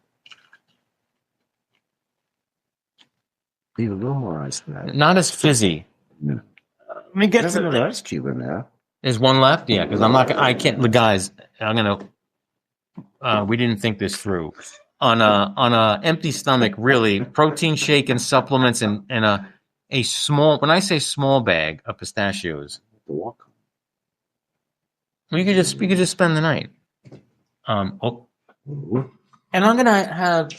Need a little more ice than that. Not as fizzy. No. Let me get There's to another ice cube in there. There's one left? Yeah, because I can't, the guys, we didn't think this through. On a empty stomach, really, protein shake and supplements and a small, when I say small bag of pistachios, we could just spend the night. And I'm going to have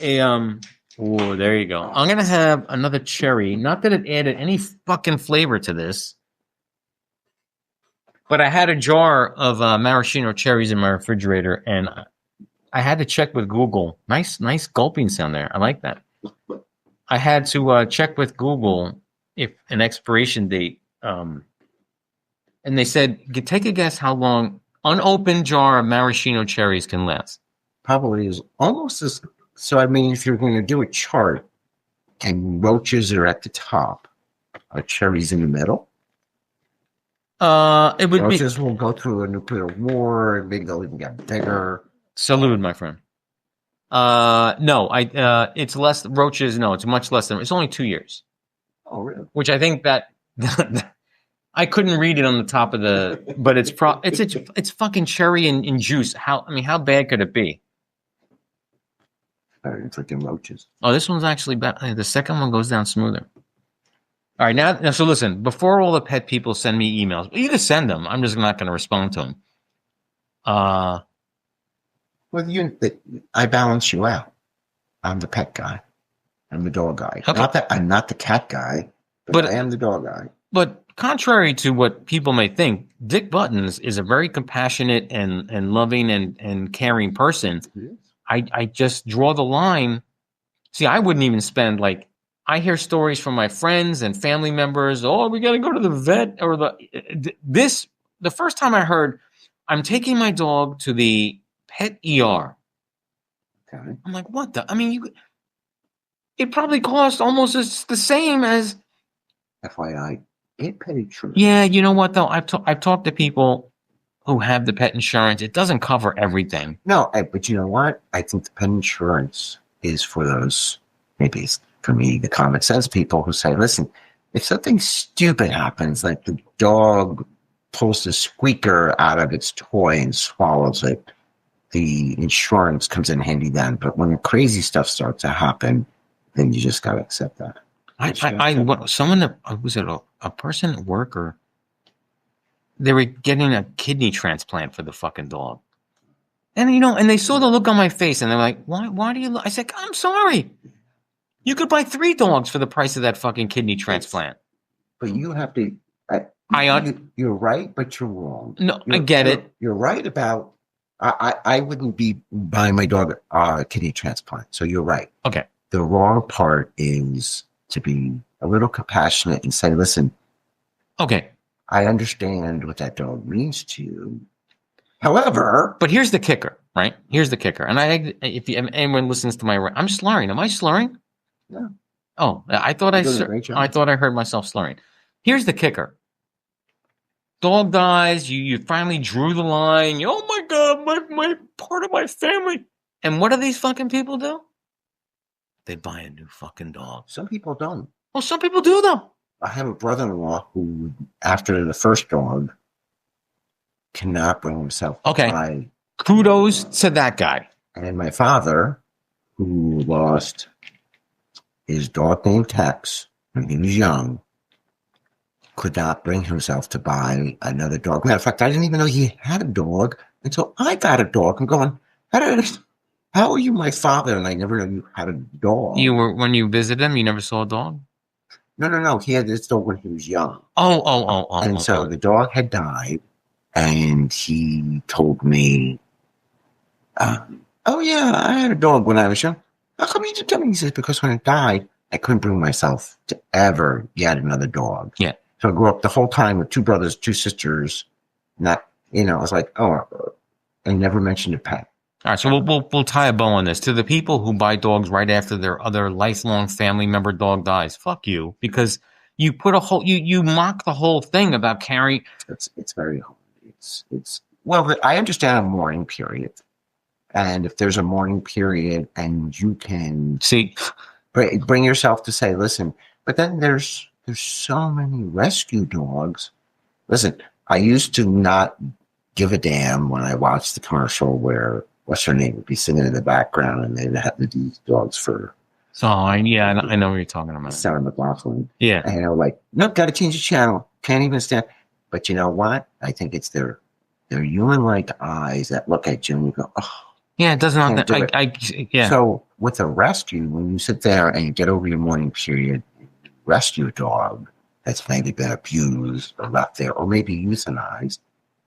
there you go. I'm going to have another cherry. Not that it added any fucking flavor to this. But I had a jar of maraschino cherries in my refrigerator, and I had to check with Google. Nice gulping sound there. I like that. I had to check with Google if an expiration date, and they said, take a guess how long unopened jar of maraschino cherries can last. Probably is almost as. So, I mean, if you're going to do a chart and roaches are at the top, are cherries in the middle? It would roaches will go through a nuclear war, maybe they'll even get bigger. Salute, my friend. No, it's less roaches. No, it's much less than. It's only 2 years. Oh, really? Which I think that I couldn't read it on the top of the, but it's fucking cherry and juice. How bad could it be? Freaking roaches. Oh, this one's actually better. The second one goes down smoother. All right, now, so listen. Before all the pet people send me emails, you can send them. I'm just not going to respond to them. Well, I balance you out. I'm the pet guy. I'm the dog guy. Okay. I'm not the cat guy, but I am the dog guy. But contrary to what people may think, Dick Buttons is a very compassionate and loving and caring person. Yes. I just draw the line. See, I wouldn't even spend I hear stories from my friends and family members. Oh, we got to go to the vet or the first time I heard, I'm taking my dog to the pet ER. Okay. I'm like, what the? I mean, it probably cost almost the same as. FYI, get pet insurance. Yeah, you know what though? I've talked to people who have the pet insurance. It doesn't cover everything. No, but you know what? I think the pet insurance is for those, maybe it's for me, the common sense people who say, listen, if something stupid happens, like the dog pulls the squeaker out of its toy and swallows it, the insurance comes in handy then. But when crazy stuff starts to happen, then you just got to accept that. Someone, was it a person at work or they were getting a kidney transplant for the fucking dog. And, and they saw the look on my face and they're like, why do you look? I said, I'm sorry. You could buy 3 dogs for the price of that fucking kidney transplant. But you have to, you're right, but you're wrong. No, I get it. You're right about, I wouldn't be buying my dog a kidney transplant. So you're right. Okay. The wrong part is to be a little compassionate and say, listen. Okay. I understand what that dog means to you. However. But here's the kicker, right? Here's the kicker. And if anyone listens to I'm slurring. Am I slurring? No. Oh, I thought I thought I heard myself slurring. Here's the kicker. Dog dies. You finally drew the line. Oh my God, my part of my family. And what do these fucking people do? They buy a new fucking dog. Some people don't. Well, some people do though. I have a brother-in-law who, after the first dog, cannot bring himself to buy. Kudos to that guy. And my father, who lost his dog named Tex when he was young, could not bring himself to buy another dog. Matter of fact, I didn't even know he had a dog until I got a dog. I'm going, how are you my father? And I never knew you had a dog. When you visited him, you never saw a dog? No. He had this dog when he was young. Oh. So the dog had died, and he told me, oh, yeah, I had a dog when I was young. How come you didn't tell me? He says, because when it died, I couldn't bring myself to ever get another dog. Yeah. So I grew up the whole time with 2 brothers, 2 sisters. Not, I was like, oh, I never mentioned a pet. All right, so we'll tie a bow on this. To the people who buy dogs right after their other lifelong family member dog dies, fuck you, because you put you mock the whole thing about carrying. It's very hard. Well, I understand a mourning period, and if there's a mourning period, and you can See, bring yourself to say, listen. But then there's so many rescue dogs. Listen, I used to not give a damn when I watched the commercial where what's her name would be singing in the background, and they'd have these dogs for. so I know what you're talking about. Sarah McLachlan. Yeah, And I'm like, nope, got to change the channel. Can't even stand. But you know what? I think it's their human-like eyes that look at you and you go, oh. yeah, it does not. Can't do it. Yeah. So with a rescue, when you sit there and you get over your mourning period, rescue a dog that's maybe been abused or left there or maybe euthanized.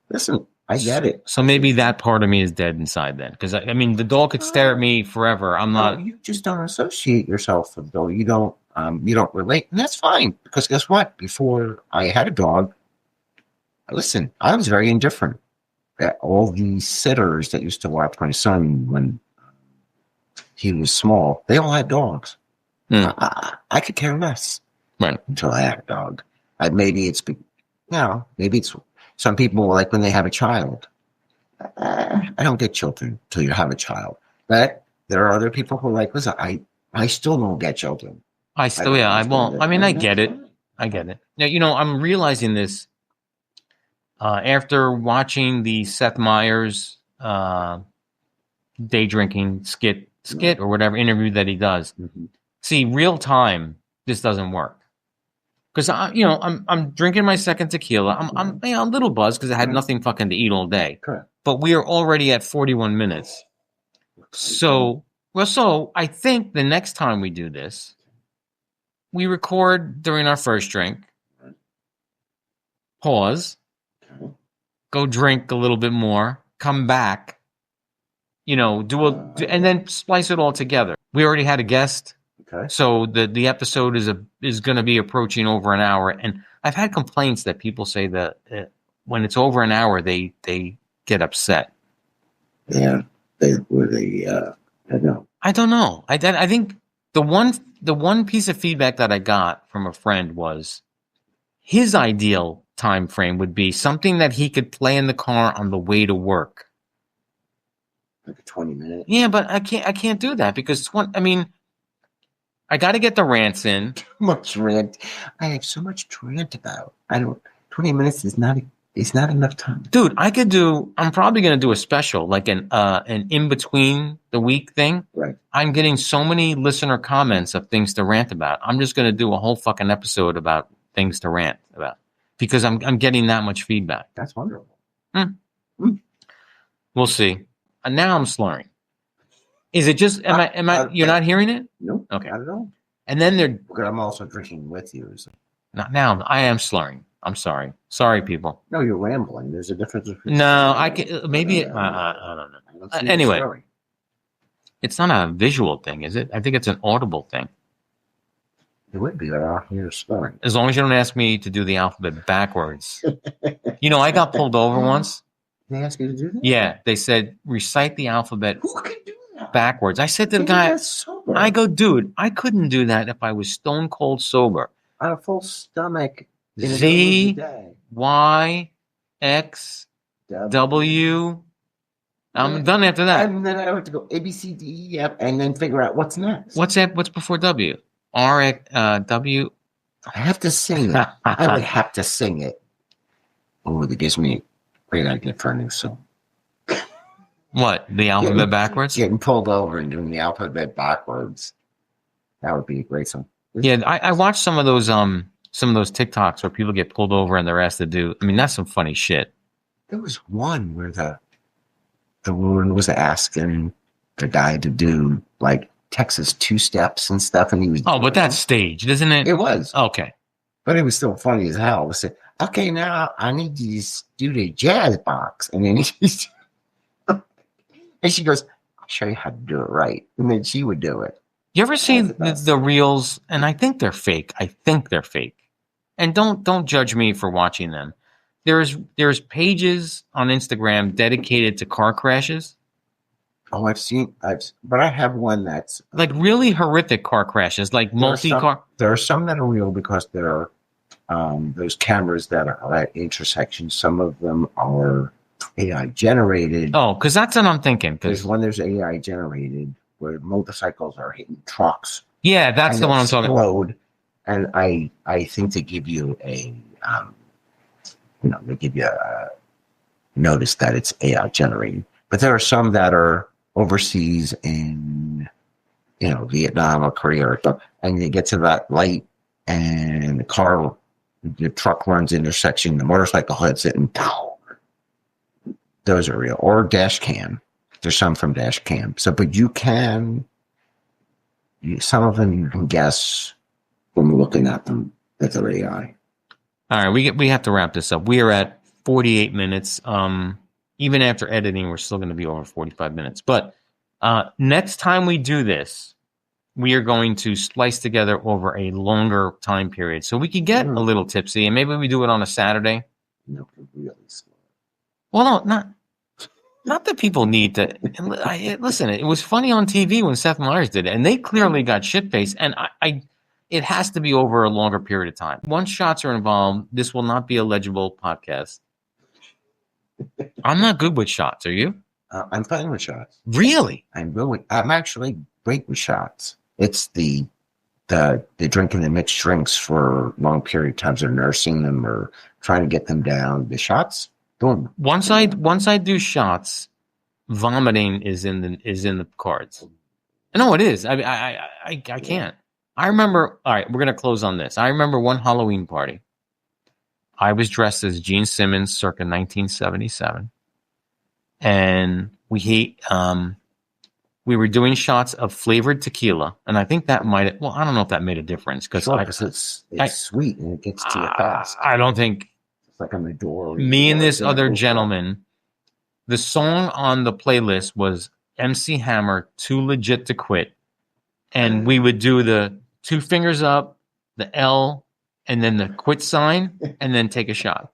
Listen, I get it. So maybe that part of me is dead inside then, because I mean, the dog could stare at me forever. I'm not. You just don't associate yourself with the dog. You don't relate, and that's fine. Because guess what? Before I had a dog, listen, I was very indifferent. All the sitters that used to watch my son when he was small, they all had dogs. I could care less. Right. Until I had a dog. Maybe it's some people like when they have a child. I don't get children till you have a child. But there are other people who are like, listen, I still don't get children. I get it. I get it. Now, I'm realizing this after watching the Seth Meyers day drinking skit or whatever interview that he does. Mm-hmm. See, real time, this doesn't work. Because I'm drinking my second tequila. I'm a little buzzed because I had nothing fucking to eat all day. Correct. But we are already at 41 minutes. So I think the next time we do this, we record during our first drink, pause, go drink a little bit more, come back, and then splice it all together. We already had a guest. Okay. So the episode is going to be approaching over an hour, and I've had complaints that people say that when it's over an hour, they get upset. Yeah, I know. I don't know. I think the one piece of feedback that I got from a friend was his ideal time frame would be something that he could play in the car on the way to work. Like a 20-minute. Yeah, but I can't do that because I got to get the rants in. Too much rant. I have so much to rant about. 20 minutes is not enough time. Dude, I'm probably going to do a special, like an in between the week thing. Right. I'm getting so many listener comments of things to rant about. I'm just going to do a whole fucking episode about things to rant about because I'm getting that much feedback. That's wonderful. We'll see. And now I'm slurring. Is it just, you're not hearing it? Nope. Okay. Not at all. And then I'm also drinking with you. So. Now I am slurring. I'm sorry. Sorry, people. No, you're rambling. There's a difference between. No, I can, maybe, I don't know. Anyway, it's not a visual thing, is it? I think it's an audible thing. It would be, but I don't hear spelling. As long as you don't ask me to do the alphabet backwards. I got pulled over once. They ask you to do that? Yeah, they said, recite the alphabet Who can do that? backwards. I said to the guy, I go, dude, I couldn't do that if I was stone cold sober. On a full stomach. Z, Y, X, W. I'm done after that. And then I have to go A, B, C, D, E, F, and then figure out what's next. What's before W? R, W. I have to sing it. I would have to sing it. Oh, that gives me a great idea for a new song. What? The alphabet backwards? Getting pulled over and doing the alphabet backwards. That would be a great song. Yeah, I watched some of those TikToks where people get pulled over and they're asked to do. That's some funny shit. There was one where the woman was asking the guy to do like Texas 2 steps and stuff, and he was. Oh, but that's staged, isn't it? It was. Okay. But it was still funny as hell. I said, okay, now I need you to do the jazz box. And then and she goes, I'll show you how to do it right. And then she would do it. You ever see the reels? And I think they're fake. And don't judge me for watching them. There's pages on Instagram dedicated to car crashes. Oh, but I have one that's like really horrific car crashes, like multi-car. There are some that are real because there are those cameras that are at intersections. Some of them are AI generated. Oh, because that's what I'm thinking. There's AI generated where motorcycles are hitting trucks. Yeah, that's the one I'm talking about. And I think they give you a notice that it's AI generated. But there are some that are overseas in, Vietnam or Korea, and you get to that light and the truck runs intersection, the motorcycle hits it, and those are real. Or dash cam. There's some from dash cam. But some of them you can guess when we're looking at them that they're AI. All right, we have to wrap this up. We are at 48 minutes. Even after editing, we're still going to be over 45 minutes. But next time we do this, we are going to splice together over a longer time period so we can get a little tipsy, and maybe we do it on a Saturday. No, really slow. Well, no, not that people need to. Listen, it was funny on TV when Seth Meyers did it, and they clearly got shit-faced, and it has to be over a longer period of time. Once shots are involved, this will not be a legible podcast. I'm not good with shots. Are you? I'm fine with shots. Really? I'm actually great with shots. It's the drinking the mixed drinks for long period of times, or nursing them, or trying to get them down. The shots, boom. Once I do shots, vomiting is in the cards. No, it is. I can't. I remember. All right, we're gonna close on this. I remember one Halloween party. I was dressed as Gene Simmons circa 1977. And we were doing shots of flavored tequila. And I think that I don't know if that made a difference. Because it's sweet and it gets to you fast. I don't think. It's like on the door. Me and this other gentleman, the song on the playlist was MC Hammer, Too Legit to Quit. And we would do the 2 fingers up, the L, and then the quit sign, and then take a shot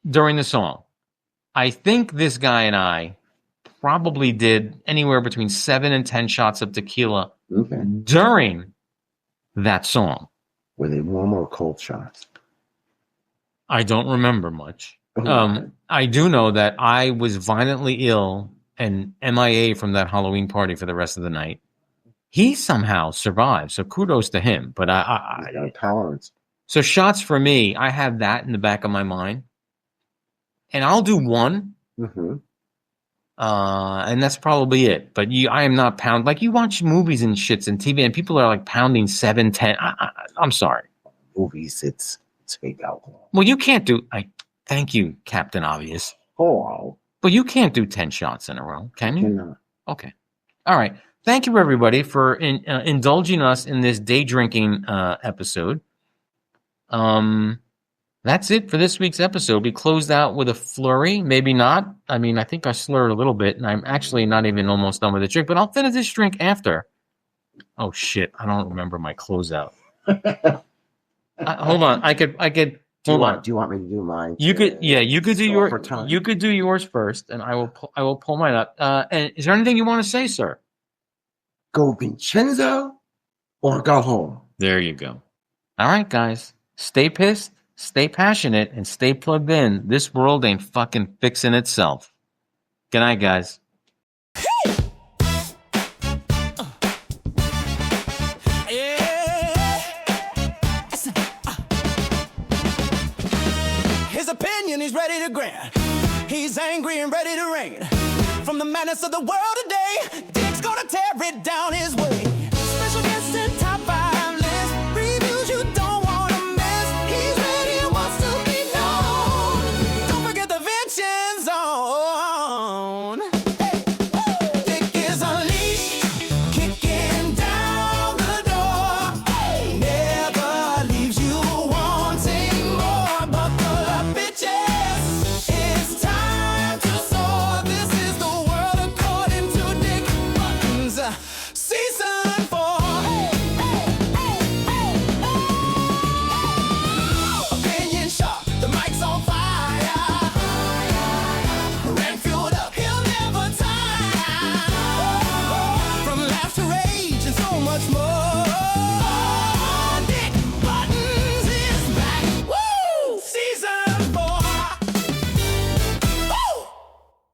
during the song. I think this guy and I probably did anywhere between 7 and 10 shots of tequila during that song. Were they warm or cold shots? I don't remember much. I do know that I was violently ill and MIA from that Halloween party for the rest of the night. He somehow survived, so kudos to him. But I got tolerance. So shots for me, I have that in the back of my mind, and I'll do one, and that's probably it. But I am not pound like you watch movies and shits and TV, and people are like pounding 7, 10. I'm sorry. Movies, it's fake alcohol. Well, you can't do. Thank you, Captain Obvious. Oh, but you can't do 10 shots in a row, can you? No. Okay. All right. Thank you, everybody, for indulging us in this day drinking episode. That's it for this week's episode. We closed out with a flurry, maybe not. I mean, I think I slurred a little bit, and I'm actually not even almost done with the drink, but I'll finish this drink after. Oh shit! I don't remember my closeout. Hold on, I could. Do you want me to do mine? You could. Yeah, you could do You could do yours first, and I will pull mine up. And is there anything you want to say, sir? Go Vincenzo or go home. There you go. All right, guys. Stay pissed, stay passionate, and stay plugged in. This world ain't fucking fixing itself. Good night, guys. His opinion, he's ready to grant. He's angry and ready to rain. From the madness of the world today, Dick's gonna tear it down his way.